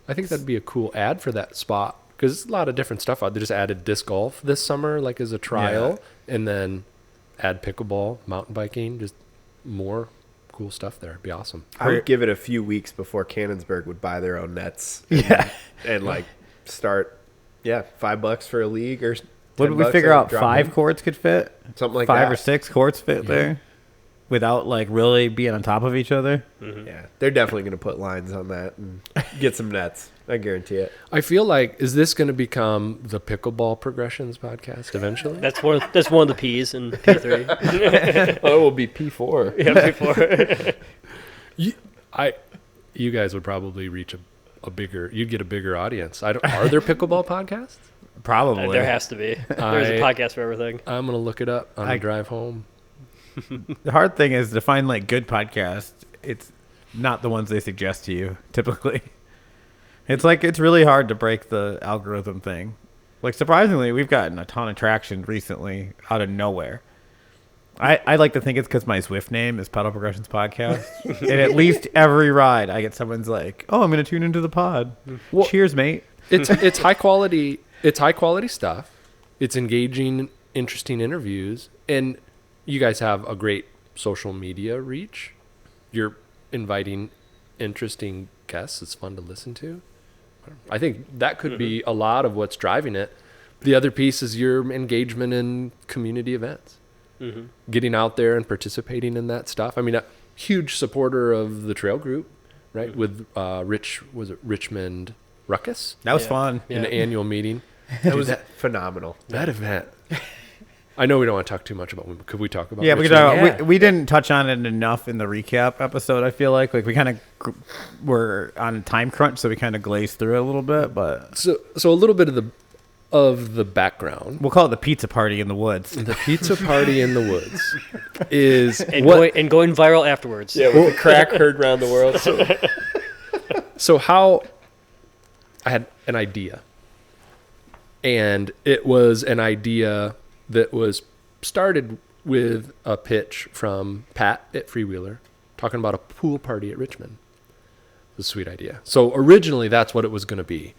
I think that'd be a cool ad for that spot because there's a lot of different stuff out. They just added disc golf this summer, like as a trial, and then add pickleball, mountain biking, just more cool stuff there. It'd be awesome. I would give it a few weeks before Canonsburg would buy their own nets. And like start, $5 for a league or. What did we figure out? 5 courts could fit? Something like that. 5 or 6 courts fit there without like really being on top of each other. Yeah, they're definitely going to put lines on that and get some nets. I guarantee it. I feel like, is this going to become the Pickleball Progressions podcast eventually? That's one of the P's in P3. Oh, it will be P4. Yeah, P4. you guys would probably reach you'd get a bigger audience. Are there pickleball podcasts? Probably. There has to be. There's a podcast for everything. I'm going to look it up on the drive home. The hard thing is to find like good podcasts. It's not the ones they suggest to you typically. It's really hard to break the algorithm thing. Like surprisingly, we've gotten a ton of traction recently out of nowhere. I like to think it's because my Zwift name is Pedal Progressions Podcast, and at least every ride I get someone's like, "Oh, I'm going to tune into the pod." Well, cheers, mate. It's high quality. It's high quality stuff. It's engaging, interesting interviews, and you guys have a great social media reach. You're inviting interesting guests. It's fun to listen to. I think that could be a lot of what's driving it. The other piece is your engagement in community events. Getting out there and participating in that stuff. I mean, a huge supporter of the trail group, right? With Richmond Ruckus? That was fun. An annual meeting. That was phenomenal. That event. I know we don't want to talk too much about it. Could we talk about it? We didn't touch on it enough in the recap episode, I feel like. Like we kind of were on a time crunch, so we kind of glazed through it a little bit. But So a little bit of the background. We'll call it the pizza party in the woods. The pizza party in the woods is going viral afterwards. Yeah, with the crack heard around the world. So how I had an idea, and it was an idea that was started with a pitch from Pat at Freewheeler talking about a pool party at Richmond. It was a sweet idea. So originally that's what it was going to be.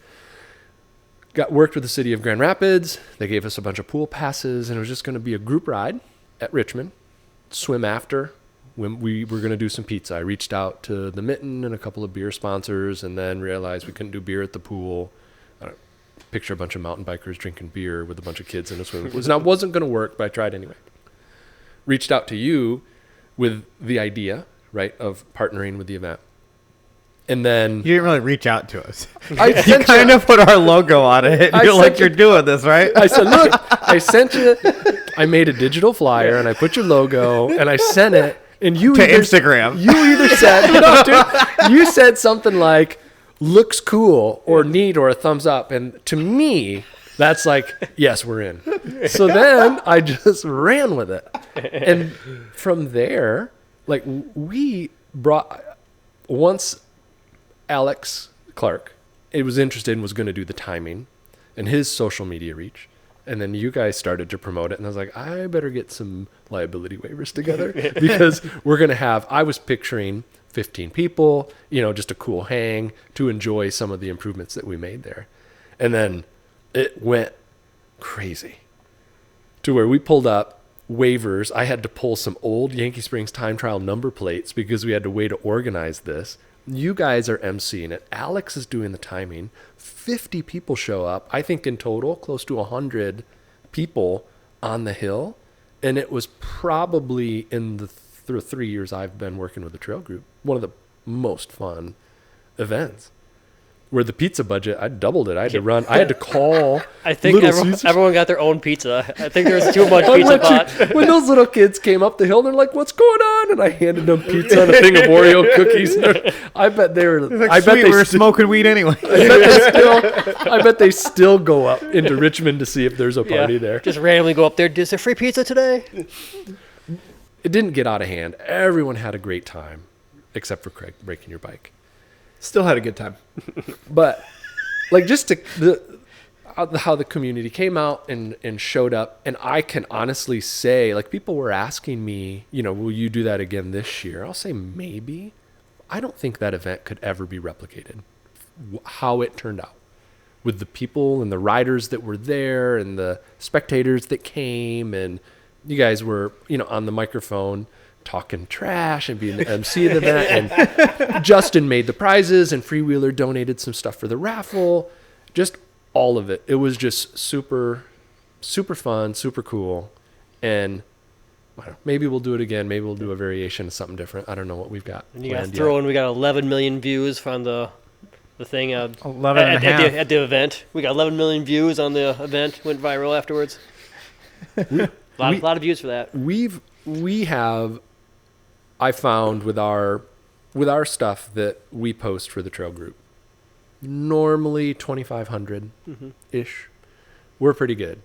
Worked with the city of Grand Rapids. They gave us a bunch of pool passes, and it was just going to be a group ride at Richmond. Swim after. When we were going to do some pizza, I reached out to the Mitten and a couple of beer sponsors, and then realized we couldn't do beer at the pool. Picture a bunch of mountain bikers drinking beer with a bunch of kids in a swimming pool. Now, it wasn't going to work, but I tried anyway. Reached out to you with the idea, right, of partnering with the event. And then you didn't really reach out to us. You kind of put our logo on it. And you're doing this, right? I said, look, I sent you. I made a digital flyer and I put your logo and I sent it. And you to Instagram. You either said, no, dude, you said something like, looks cool or neat or a thumbs up. And to me, that's like, yes, we're in. So then I just ran with it. And from there, like we brought, once Alex Clark, it was interested and was going to do the timing and his social media reach. And then you guys started to promote it. And I was like, I better get some liability waivers together because we're going to have, I was picturing 15 people, just a cool hang to enjoy some of the improvements that we made there. And then it went crazy to where we pulled up waivers. I had to pull some old Yankee Springs time trial number plates because we had to wait to organize this. You guys are emceeing it. Alex is doing the timing. 50 people show up. I think in total, close to 100 people on the hill. And it was probably in the 3 years I've been working with the trail group, one of the most fun events. Where the pizza budget, I doubled it. I had to call. I think everyone got their own pizza. I think there was too much pizza bought. When those little kids came up the hill, they're like, "What's going on?" And I handed them pizza and a thing of Oreo cookies. I bet they were. Like, I bet we were smoking weed anyway. I bet they still go up into Richmond to see if there's a party there. Just randomly go up there. Is there free pizza today? It didn't get out of hand. Everyone had a great time, except for Craig breaking your bike. Still had a good time. But like just how the community came out and showed up. And I can honestly say, like, people were asking me, will you do that again this year? I'll say maybe. I don't think that event could ever be replicated. How it turned out with the people and the riders that were there and the spectators that came, and you guys were, on the microphone talking trash and being the MC of the event. And Justin made the prizes and Freewheeler donated some stuff for the raffle. Just all of it. It was just super, super fun, super cool. And maybe we'll do it again. Maybe we'll do a variation of something different. I don't know what we've got. And you got to throw in, we got 11 million views from the thing 11 and a half. At the event. We got 11 million views on the event. Went viral afterwards. A lot of views for that. We have, I found with our with our stuff that we post for the trail group, normally 2,500 ish. We're pretty good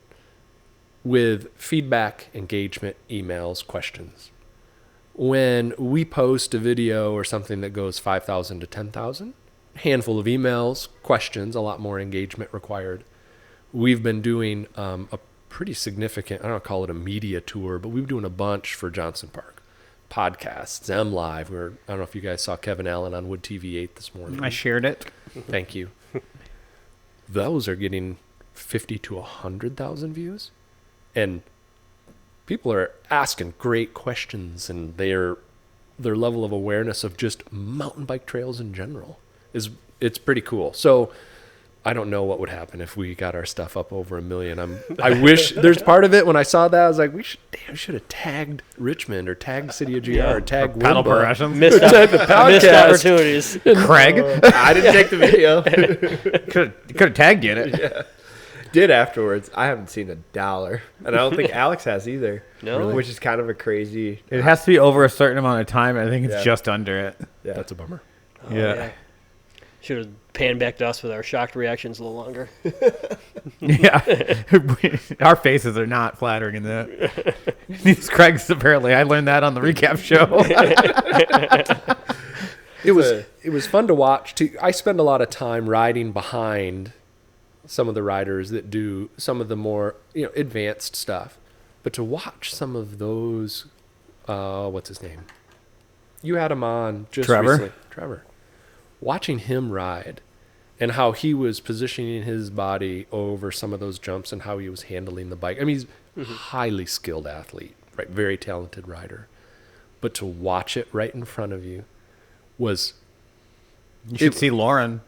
with feedback, engagement, emails, questions. When we post a video or something that goes 5,000 to 10,000, handful of emails, questions, a lot more engagement required. We've been doing a pretty significant, I don't call it a media tour, but we've been doing a bunch for Johnson Park. Podcasts, M Live. I don't know if you guys saw Kevin Allen on Wood TV 8 this morning. I shared it. Thank you. Those are getting 50 to 100,000 views. And people are asking great questions, and their level of awareness of just mountain bike trails in general it's pretty cool. So I don't know what would happen if we got our stuff up over 1 million. I wish there's part of it when I saw that I was like, we should have tagged Richmond or tagged City of GR or tagged Paddle Wimba. progressions. Missed opportunities. Craig I didn't take the video. could have tagged you in it. Yeah. Did afterwards. I haven't seen $1, and I don't think Alex has either. No? Really? Which is kind of a crazy. It has to be over a certain amount of time. I think it's Yeah. just under it. Yeah. That's a bummer. Yeah. Should have panned back to us with our shocked reactions a little longer. Yeah. Our faces are not flattering in that. These Craig's apparently. I learned that on the recap show. It was fun to watch. I spend a lot of time riding behind some of the riders that do some of the more advanced stuff, but to watch some of those, what's his name? You had him on just Trevor? recently. Trevor. Watching him ride and how he was positioning his body over some of those jumps and how he was handling the bike. I mean, he's a highly skilled athlete, right? Very talented rider. But to watch it right in front of you was... You should see Lauren.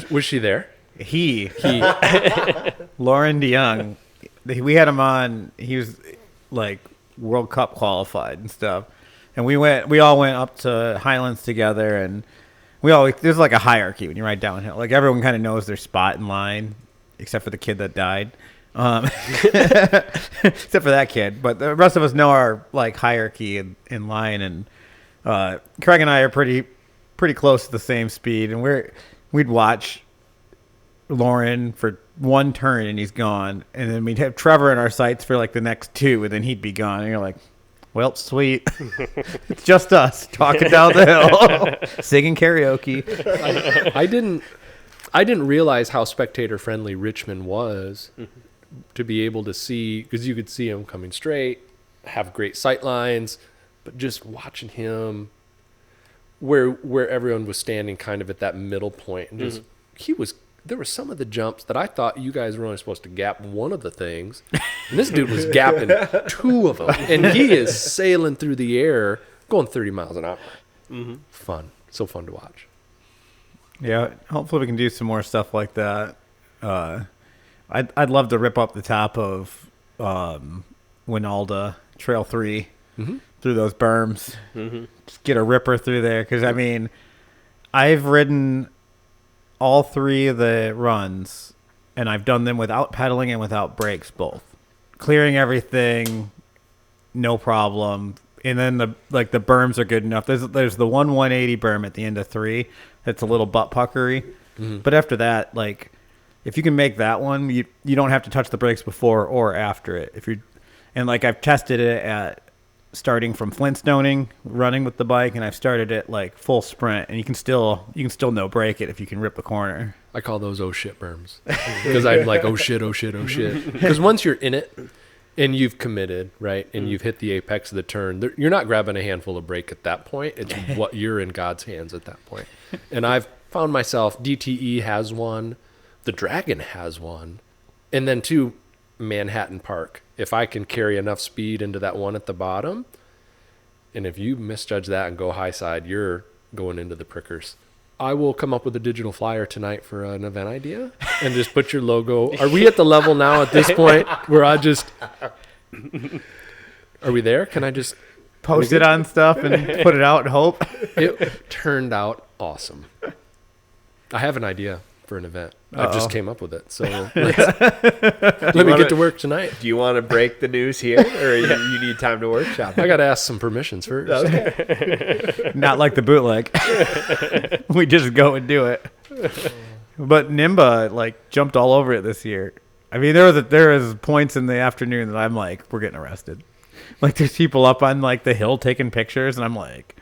Was she there? He Lauren DeYoung. We had him on. He was like World Cup qualified and stuff. And we all went up to Highlands together, and there's like a hierarchy when you ride downhill. Like everyone kind of knows their spot in line, except for the kid that died. Except for that kid, but the rest of us know our like hierarchy in line. And Craig and I are pretty close to the same speed, and we'd watch Lauren for one turn and he's gone, and then we'd have Trevor in our sights for like the next two, and then he'd be gone, and you're like, well, sweet. It's just us talking down the hill, singing karaoke. I didn't realize how spectator friendly Richmond was to be able to see, because you could see him coming straight, have great sight lines, but just watching him where everyone was standing kind of at that middle point, and just there were some of the jumps that I thought you guys were only supposed to gap one of the things, and this dude was gapping two of them, and he is sailing through the air going 30 miles an hour. Fun. So fun to watch. Yeah, hopefully we can do some more stuff like that. I'd love to rip up the top of Winalda Trail 3 through those berms. Just get a ripper through there, because I mean, I've ridden all three of the runs, and I've done them without pedaling and without brakes both. Clearing everything, no problem. And then the berms are good enough. There's the 180 berm at the end of 3 that's a little butt puckery. But after that, like, if you can make that one, you don't have to touch the brakes before or after it. And like I've tested it at starting from Flintstoning, running with the bike, and I've started it like full sprint, and you can still no brake it if you can rip the corner. I call those oh shit berms, because I'm like, oh shit. Because once you're in it and you've committed, right, and you've hit the apex of the turn, you're not grabbing a handful of brake at that point. It's what you're in God's hands at that point. And I've found myself, DTE has one, the Dragon has one, and then 2, Manhattan Park. If I can carry enough speed into that one at the bottom, and if you misjudge that and go high side, you're going into the prickers. I will come up with a digital flyer tonight for an event idea and just put your logo. Are we at the level now at this point where are we there? Can I just Post it on stuff and put it out and hope? It turned out awesome. I have an idea. for an event. I just came up with it. So let me wanna- get to work tonight. Do you want to break the news here, or you need time to workshop? I got to ask some permissions first. Not like the bootleg. We just go and do it. But Nimba like jumped all over it this year. I mean, there was points in the afternoon that I'm like, we're getting arrested. Like there's people up on like the hill taking pictures, and I'm like,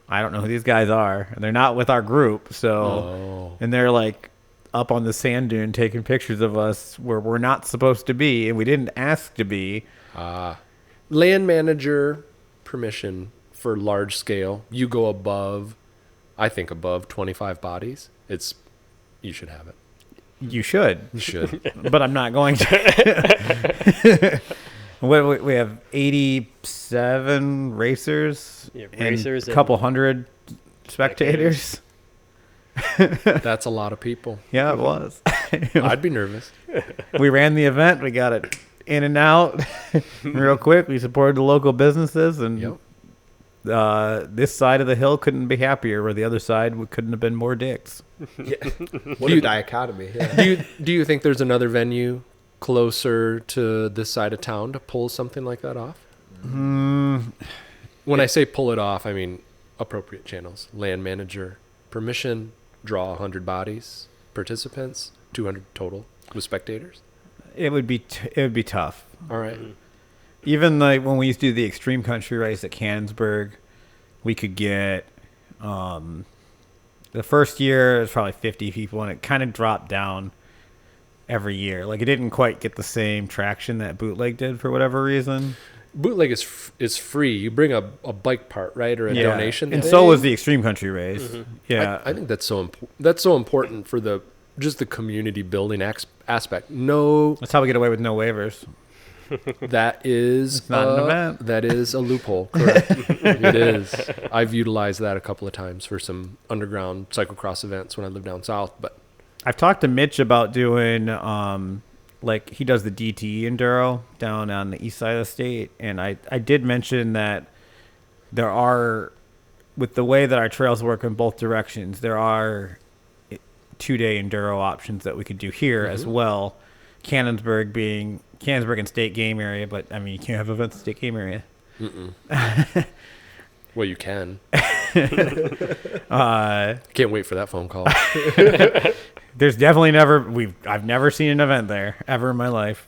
I don't know who these guys are, and they're not with our group. So, and they're like up on the sand dune taking pictures of us where we're not supposed to be, and we didn't ask to be. Land manager permission for large scale. You go above, I think above 25 bodies. You should have it. You should. You should. But I'm not going to. We have 87 racers, Yeah, and racers a couple hundred spectators. That's a lot of people. Yeah, it was. I'd be nervous. We ran the event. We got it in and out real quick. We supported the local businesses, and this side of the hill couldn't be happier, where the other side couldn't have been more dicks. What a dichotomy. Yeah. Do you think there's another venue closer to this side of town to pull something like that off? When I say pull it off, I mean appropriate channels. Land manager permission, draw 100 bodies, participants, 200 total with spectators. It would be tough. All right. Even like when we used to do the extreme country race at Canonsburg, we could get the first year it was probably 50 people, and it kind of dropped down every year. Like it didn't quite get the same traction that bootleg did for whatever reason. Bootleg is free. You bring a bike part, right, or a donation, and thing. so was the extreme country race. Mm-hmm. Yeah, I think that's so important for the community building aspect. No, that's how we get away with no waivers. that is It's not an event. That is a loophole. Correct. It is. I've utilized that a couple of times for some underground cyclocross events when I lived down south. But I've talked to Mitch about doing like he does the DTE enduro down on the east side of the state, and I did mention that there are, with the way that our trails work in both directions, there are 2-day enduro options that we could do here as well. Canonsburg and state game area, but I mean you can't have events in state game area. Well, you can. Can't wait for that phone call. There's definitely I've never seen an event there ever in my life.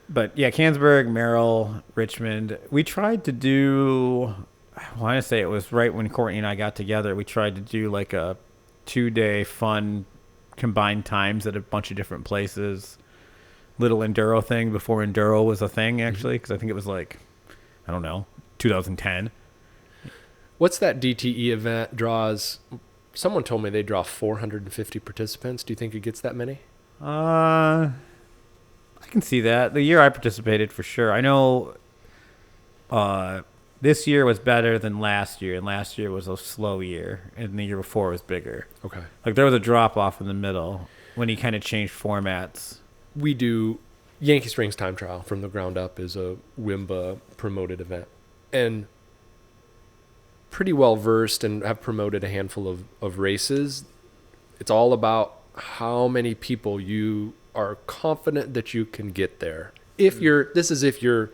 But yeah, Canonsburg, Merrill, Richmond. We tried to do, I want to say it was right when Courtney and I got together, we tried to do like a 2-day fun combined times at a bunch of different places. Little enduro thing before enduro was a thing, actually, because I think it was like, I don't know, 2010. What's that DTE event draws? Someone told me they draw 450 participants. Do you think it gets that many? I can see that. The year I participated, for sure. I know this year was better than last year, and last year was a slow year, and the year before was bigger. Okay. Like there was a drop off in the middle when he kind of changed formats. We do Yankee Springs Time Trial from the ground up is a WMMBA promoted event, and pretty well versed and have promoted a handful of races. It's all about how many people you are confident that you can get there. If you're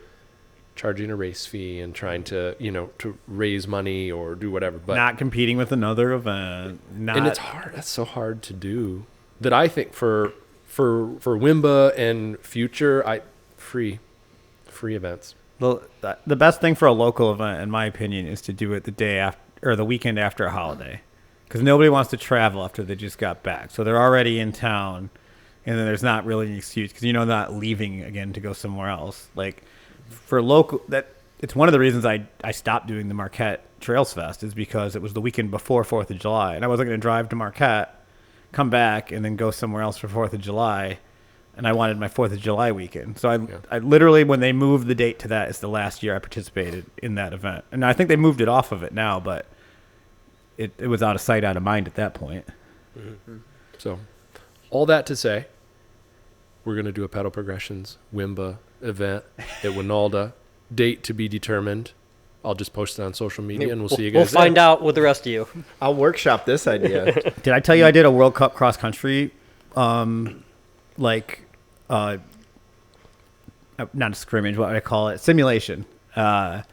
charging a race fee and trying to, to raise money or do whatever, but not competing with another event. And it's hard. That's so hard to do. That I think for WMMBA and future, free events. The best thing for a local event, in my opinion, is to do it the day after or the weekend after a holiday, because nobody wants to travel after they just got back. So they're already in town, and then there's not really an excuse because not leaving again to go somewhere else. Like for local, it's one of the reasons I stopped doing the Marquette Trails Fest is because it was the weekend before 4th of July, and I wasn't going to drive to Marquette, come back, and then go somewhere else for 4th of July. And I wanted my 4th of July weekend. So I literally, when they moved the date to that, it's the last year I participated in that event. And I think they moved it off of it now, but it was out of sight, out of mind at that point. Mm-hmm. So all that to say, we're going to do a Pedal Progressions WMMBA event at Winalda. Date to be determined. I'll just post it on social media, and we'll see you guys. We'll find out with the rest of you. I'll workshop this idea. Did I tell you I did a World Cup cross country like not a scrimmage, what would I call it? Simulation. I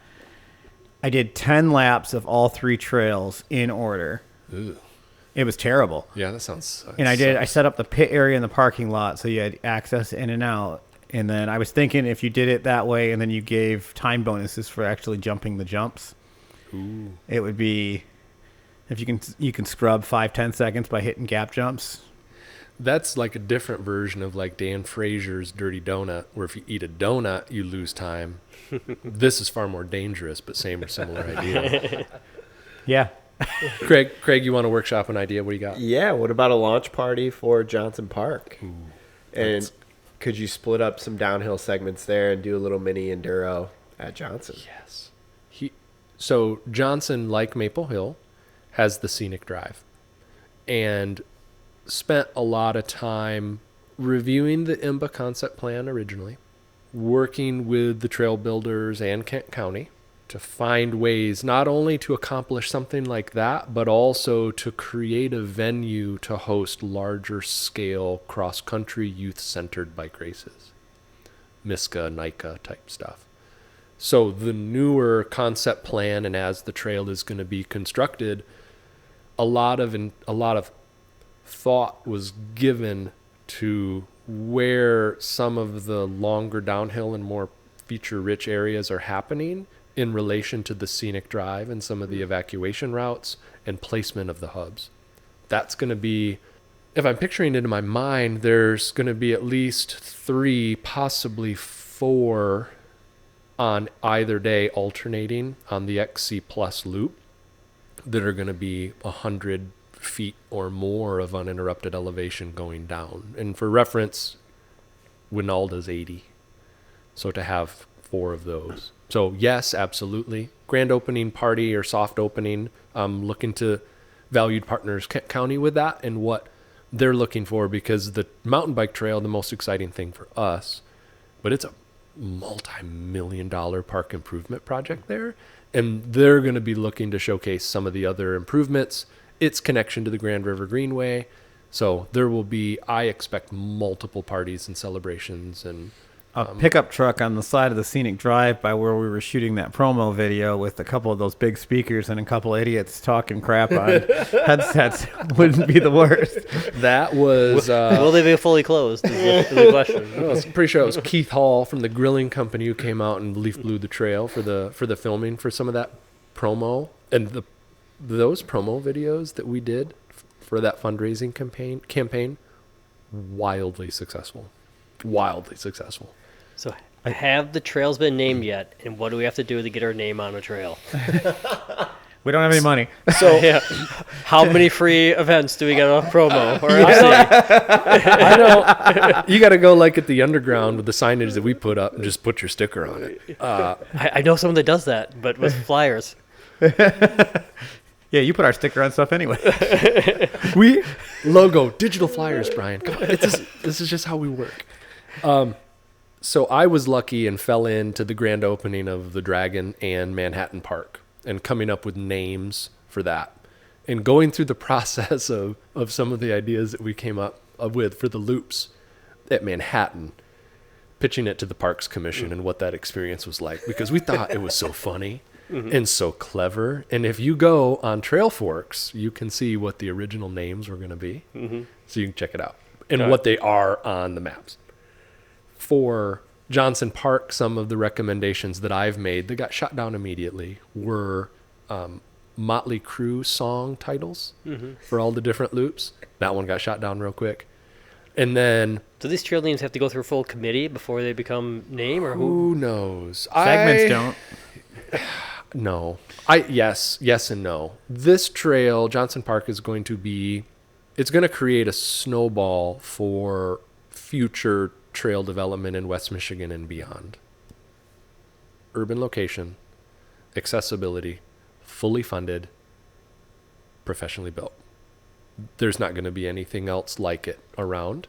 did 10 laps of all 3 trails in order. Ooh. It was terrible. Yeah, that sounds. And I set up the pit area in the parking lot so you had access in and out. And then I was thinking if you did it that way and then you gave time bonuses for actually jumping the jumps, Ooh. it would be, if you can scrub 5-10 seconds by hitting gap jumps. That's like a different version of like Dan Frazier's Dirty Donut, where if you eat a donut, you lose time. This is far more dangerous, but same or similar idea. Yeah. Craig, you want to workshop an idea? What do you got? Yeah, what about a launch party for Johnson Park? Ooh, And could you split up some downhill segments there and do a little mini enduro at Johnson? yes. So Johnson, like Maple Hill, has the scenic drive, and spent a lot of time reviewing the IMBA concept plan originally, working with the trail builders and Kent County to find ways not only to accomplish something like that, but also to create a venue to host larger scale cross-country youth-centered bike races. MISCA, NICA type stuff. So the newer concept plan, and as the trail is going to be constructed, a lot of thought was given to where some of the longer downhill and more feature-rich areas are happening in relation to the scenic drive and some of the evacuation routes and placement of the hubs. That's going to be, if I'm picturing it in my mind, there's going to be at least 3, possibly 4 on either day alternating on the XC Plus loop that are going to be 100 feet or more of uninterrupted elevation going down. And for reference, Winalda's 80. So to have 4 of those. So yes, absolutely. Grand opening party or soft opening. I'm looking to valued partners Kent County with that and what they're looking for, because the mountain bike trail, the most exciting thing for us, but it's a multi-million-dollar park improvement project there. And they're going to be looking to showcase some of the other improvements, its connection to the Grand River Greenway. So there will be, I expect, multiple parties and celebrations and A pickup truck on the side of the scenic drive by where we were shooting that promo video with a couple of those big speakers and a couple of idiots talking crap on headsets wouldn't be the worst. that was Will they be fully closed? Is the question. I was pretty sure it was Keith Hall from the grilling company who came out and leaf blew the trail for the filming for some of that promo. And those promo videos that we did for that fundraising campaign, wildly successful. So have the trails been named yet? And what do we have to do to get our name on a trail? We don't have any money. So yeah. How many free events do we get on promo? Or I know. You got to go like at the underground with the signage that we put up and just put your sticker on it. I know someone that does that, but with flyers. Yeah, you put our sticker on stuff anyway. We logo, digital flyers, Brian. Come on, this is just how we work. So I was lucky and fell into the grand opening of the Dragon and Manhattan Park and coming up with names for that and going through the process of some of the ideas that we came up with for the loops at Manhattan, pitching it to the Parks Commission and what that experience was like, because we thought it was so funny and so clever. And if you go on Trail Forks, you can see what the original names were going to be. So you can check it out and what they are on the maps. For Johnson Park, some of the recommendations that I've made that got shot down immediately were Motley Crue song titles for all the different loops. That one got shot down real quick. And then... Do these trail names have to go through a full committee before they become name, or who knows? Segments don't. No. Yes and no. This trail, Johnson Park, is going to be... It's going to create a snowball for future trail development in West Michigan and beyond. Urban location, accessibility, fully funded, professionally built. There's not going to be anything else like it around.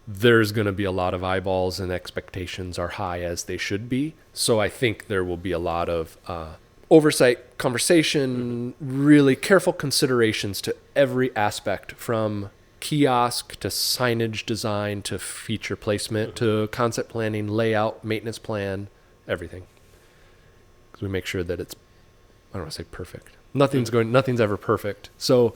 There's going to be a lot of eyeballs, and expectations are high, as they should be. So I think there will be a lot of oversight, conversation, really careful considerations to every aspect, from kiosk to signage design to feature placement to concept planning, layout, maintenance plan, everything. Because we make sure that it's, I don't want to say perfect. Nothing's ever perfect. So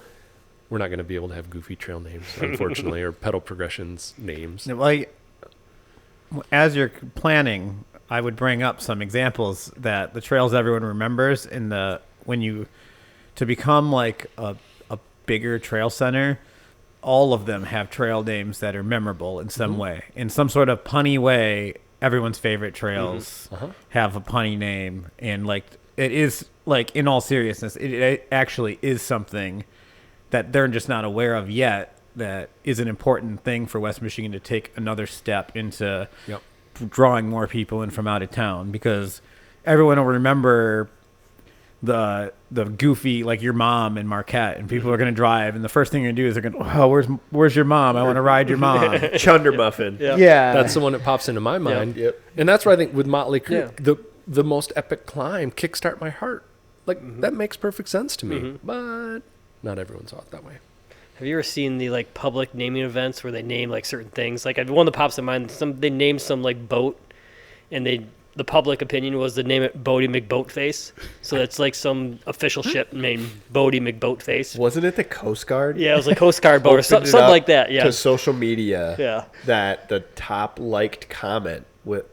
we're not going to be able to have goofy trail names, unfortunately, or pedal progressions names. Like, as you're planning, I would bring up some examples that the trails everyone remembers to become like a bigger trail center. All of them have trail names that are memorable in some way, in some sort of punny way. Everyone's favorite trails have a punny name, and like it is like, in all seriousness, it actually is something that they're just not aware of yet. That is an important thing for West Michigan to take another step into drawing more people in from out of town, because everyone will remember the goofy, like your mom in Marquette, and people are going to drive, and the first thing you're going to do is they're going, oh, where's your mom? I want to ride your mom. Chunder Muffin. Yeah. That's the one that pops into my mind. Yep. And that's where I think with Motley Creek, the most epic climb, Kickstart My Heart. Like, that makes perfect sense to me. But not everyone saw it that way. Have you ever seen the like public naming events where they name like certain things? Like one that pops in mind, they named some like boat, and the public opinion was to name it Bodie McBoatface. So that's like some official ship named Bodie McBoatface. Wasn't it the Coast Guard? Yeah, it was a Coast Guard boat or something like that. Yeah. To social media. Yeah. That the top liked comment with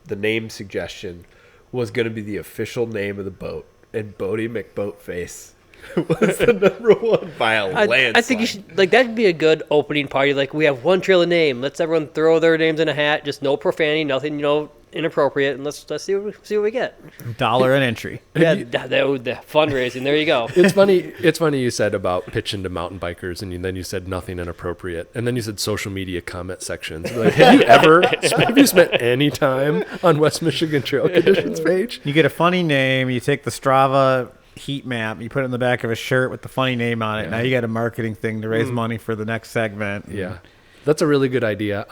the name suggestion was going to be the official name of the boat, and Bodie McBoatface was the number one by a landslide. I think you should, like, that'd be a good opening party. Like, we have one trailer name. Let's everyone throw their names in a hat. Just no profanity, nothing, inappropriate, and let's see what we get. $1 an entry. Yeah, the fundraising. There you go. It's funny you said about pitching to mountain bikers, and then you said nothing inappropriate, and then you said social media comment sections. Like, have you spent any time on West Michigan Trail Conditions page? You get a funny name. You take the Strava heat map. You put it in the back of a shirt with the funny name on it. Yeah. Now you got a marketing thing to raise money for the next segment. Yeah, that's a really good idea.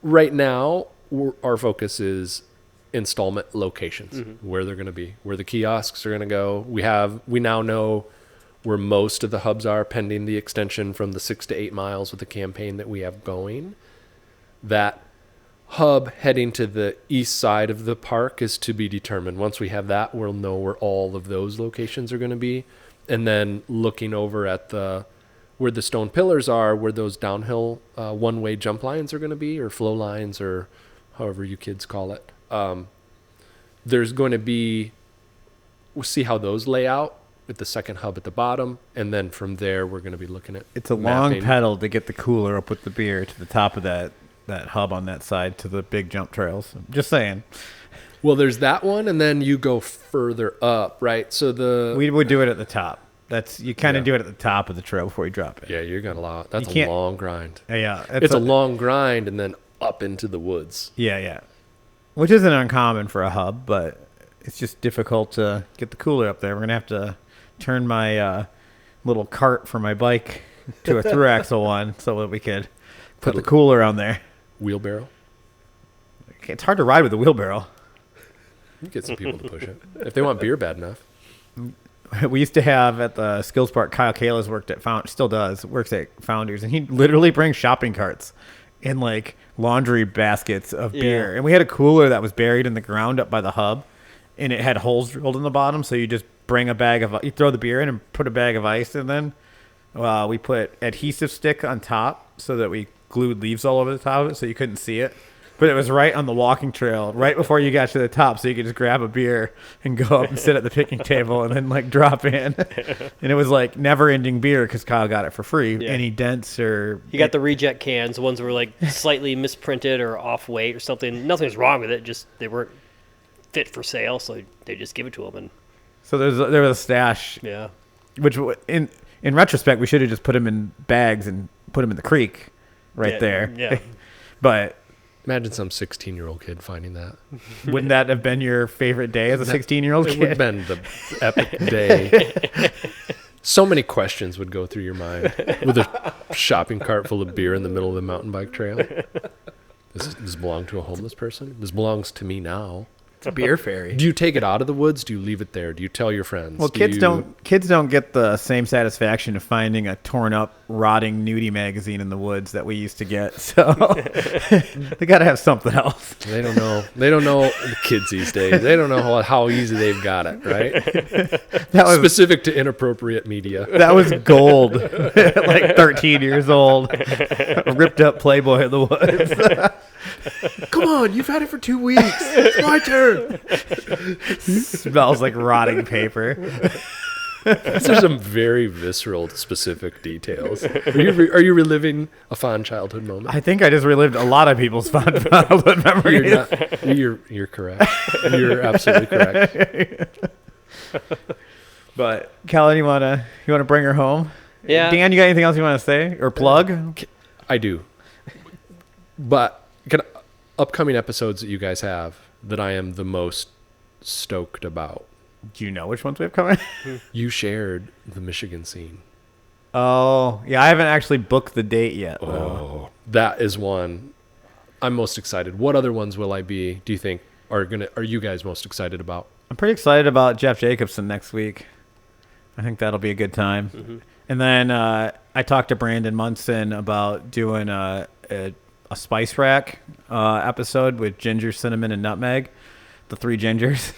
Right now, our focus is installment locations, where they're going to be, where the kiosks are going to go. We now know where most of the hubs are, pending the extension from the 6 to 8 miles with the campaign that we have going. That hub heading to the east side of the park is to be determined. Once we have that, we'll know where all of those locations are going to be. And then looking over at where the stone pillars are, where those downhill one-way jump lines are going to be, or flow lines, or however you kids call it. There's going to be, we'll see how those lay out with the second hub at the bottom. And then from there, we're going to be looking at It's a long pedal to get the cooler up with the beer to the top of that hub on that side to the big jump trails. Just saying. Well, there's that one, and then you go further up, right? So we would do it at the top. You kind of do it at the top of the trail before you drop it. Yeah, you're gonna allow. That's a long grind. Yeah, it's a long grind, and then up into the woods. Yeah, which isn't uncommon for a hub, but it's just difficult to get the cooler up there. We're gonna have to turn my little cart for my bike to a through axle one so that we could put the cooler on there. Wheelbarrow. It's hard to ride with a wheelbarrow. You get some people to push it if they want beer bad enough. We used to have at the Skills Park, Kyle Kalis works at Founders, and he literally brings shopping carts and like laundry baskets of beer. And we had a cooler that was buried in the ground up by the hub, and it had holes drilled in the bottom. So you just bring you throw the beer in and put a bag of ice in. Then we put adhesive stick on top so that we glued leaves all over the top of it so you couldn't see it. But it was right on the walking trail, right before you got to the top, so you could just grab a beer and go up and sit at the picnic table and then like drop in. And it was like never-ending beer because Kyle got it for free. Yeah. Any dents or... You got the reject cans, the ones that were like slightly misprinted or off weight or something. Nothing's wrong with it, just they weren't fit for sale, so they just give it to them. And so there was a stash. Yeah. Which in retrospect, we should have just put them in bags and put them in the creek there. Yeah. But... Imagine some 16-year-old kid finding that. Wouldn't that have been your favorite day as a 16-year-old kid? It would have been the epic day. So many questions would go through your mind with a shopping cart full of beer in the middle of the mountain bike trail. Does this belong to a homeless person? This belongs to me now. It's a beer ferry. Do you take it out of the woods? Do you leave it there? Do you tell your friends? Well, kids don't get the same satisfaction of finding a torn up, rotting nudie magazine in the woods that we used to get. So they got to have something else. They don't know. They don't know the kids these days. They don't know how easy they've got it, right? That was Specific to inappropriate media. that was gold. Like 13 years old, ripped up Playboy in the woods. Come on, you've had it for 2 weeks. It's my turn. Smells like rotting paper. These are some very visceral, specific details. Are you reliving a fond childhood moment? I think I just relived a lot of people's fond childhood memories. You're correct. You're absolutely correct. But Kellen, you wanna bring her home? Yeah. Dan, you got anything else you want to say or plug? I do. But upcoming episodes that you guys have that I am the most stoked about. Do you know which ones we have coming? You shared the Michigan scene. Oh, yeah, I haven't actually booked the date yet. Though. Oh, that is one I'm most excited. What other ones will I be? Do you think are you guys most excited about? I'm pretty excited about Jeff Jacobson next week. I think that'll be a good time. Mm-hmm. And then I talked to Brandon Munson about doing a spice rack episode with ginger, cinnamon, and nutmeg. The 3 gingers.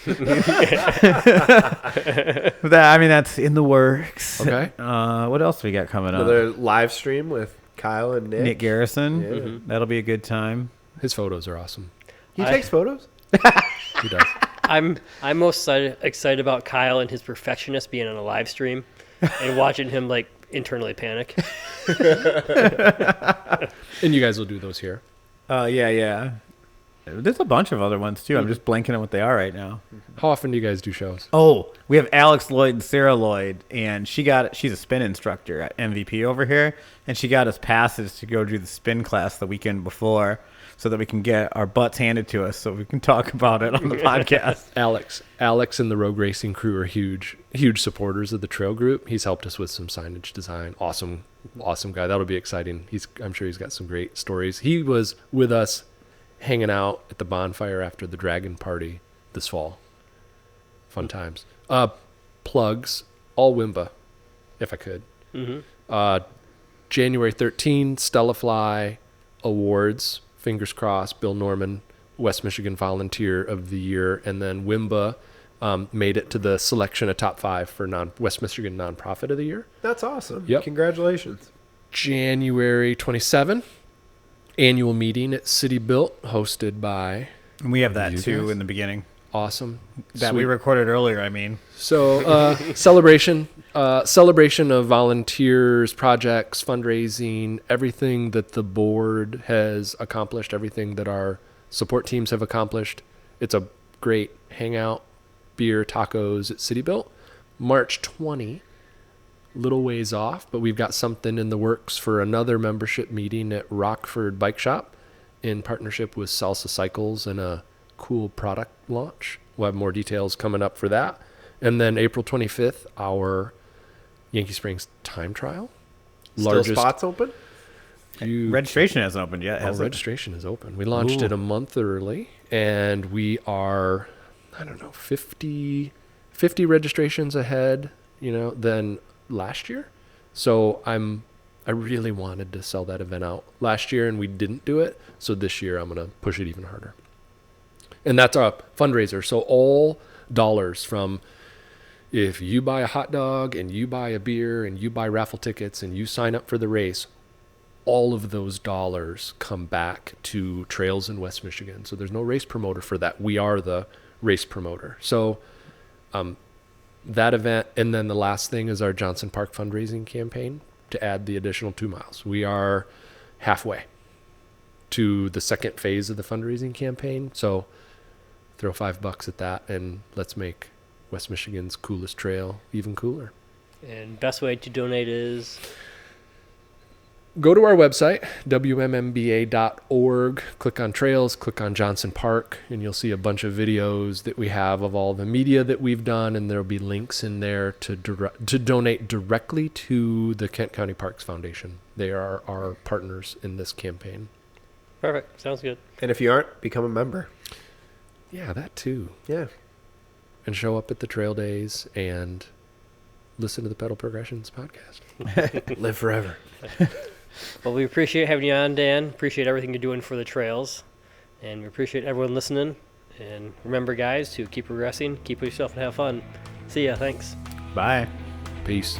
That's in the works. Okay. What else we got coming up? Another live stream with Kyle and Nick. Nick Garrison. Yeah. Mm-hmm. That'll be a good time. His photos are awesome. He takes photos? He does. I'm most excited about Kyle and his perfectionist being on a live stream and watching him like internally panic. And you guys will do those here. Yeah. There's a bunch of other ones too. I'm just blanking on what they are right now. How often do you guys do shows? Oh, we have Alex Lloyd and Sarah Lloyd, and she's a spin instructor at MVP over here, and she got us passes to go do the spin class the weekend before, so that we can get our butts handed to us, so we can talk about it on the podcast. Alex and the Rogue Racing crew are huge supporters of the trail group. He's helped us with some signage design. Awesome guy. That'll be exciting. I'm sure he's got some great stories. He was with us hanging out at the bonfire after the dragon party this fall. Fun times. Plugs, all WMBA, if I could. Mm-hmm. January 13, Stella Fly Awards, fingers crossed, Bill Norman, West Michigan Volunteer of the Year, and then WMBA made it to the selection of top 5 for West Michigan Nonprofit of the Year. That's awesome. Yep. Congratulations. January 27, annual meeting at City Built, hosted by And we have that You too guys? in the beginning. Awesome. That Sweet. we recorded earlier, I mean. So celebration of volunteers, projects, fundraising, everything that the board has accomplished, everything that our support teams have accomplished. It's a great hangout, beer, tacos at City Built. March 20, little ways off, but we've got something in the works for another membership meeting at Rockford Bike Shop in partnership with Salsa Cycles and a cool product launch. We'll have more details coming up for that. And then April 25th, our Yankee Springs time trial. Still spots open? Registration hasn't opened yet, has it? Registration is open. We launched it a month early, and we are, 50 registrations ahead, than last year. So I really wanted to sell that event out last year, and we didn't do it. So this year I'm going to push it even harder. And that's a fundraiser. So all dollars from if you buy a hot dog and you buy a beer and you buy raffle tickets and you sign up for the race, all of those dollars come back to Trails in West Michigan. So there's no race promoter for that. We are the race promoter. So that event, and then the last thing is our Johnson Park fundraising campaign to add the additional 2 miles. We are halfway to the second phase of the fundraising campaign. So throw $5 at that, and let's make West Michigan's coolest trail even cooler. And best way to donate is Go to our website, WMMBA.org, click on trails, click on Johnson Park, and you'll see a bunch of videos that we have of all the media that we've done, and there'll be links in there to donate directly to the Kent County Parks Foundation. They are our partners in this campaign. perfect. Sounds good. And if you aren't, become a member. Yeah, that too. Yeah. And show up at the trail days and listen to the Pedal Progressions podcast. Live forever. Well, we appreciate having you on, Dan. Appreciate everything you're doing for the trails. And we appreciate everyone listening. And remember, guys, to keep progressing, keep yourself, and have fun. See ya. Thanks. Bye. Peace.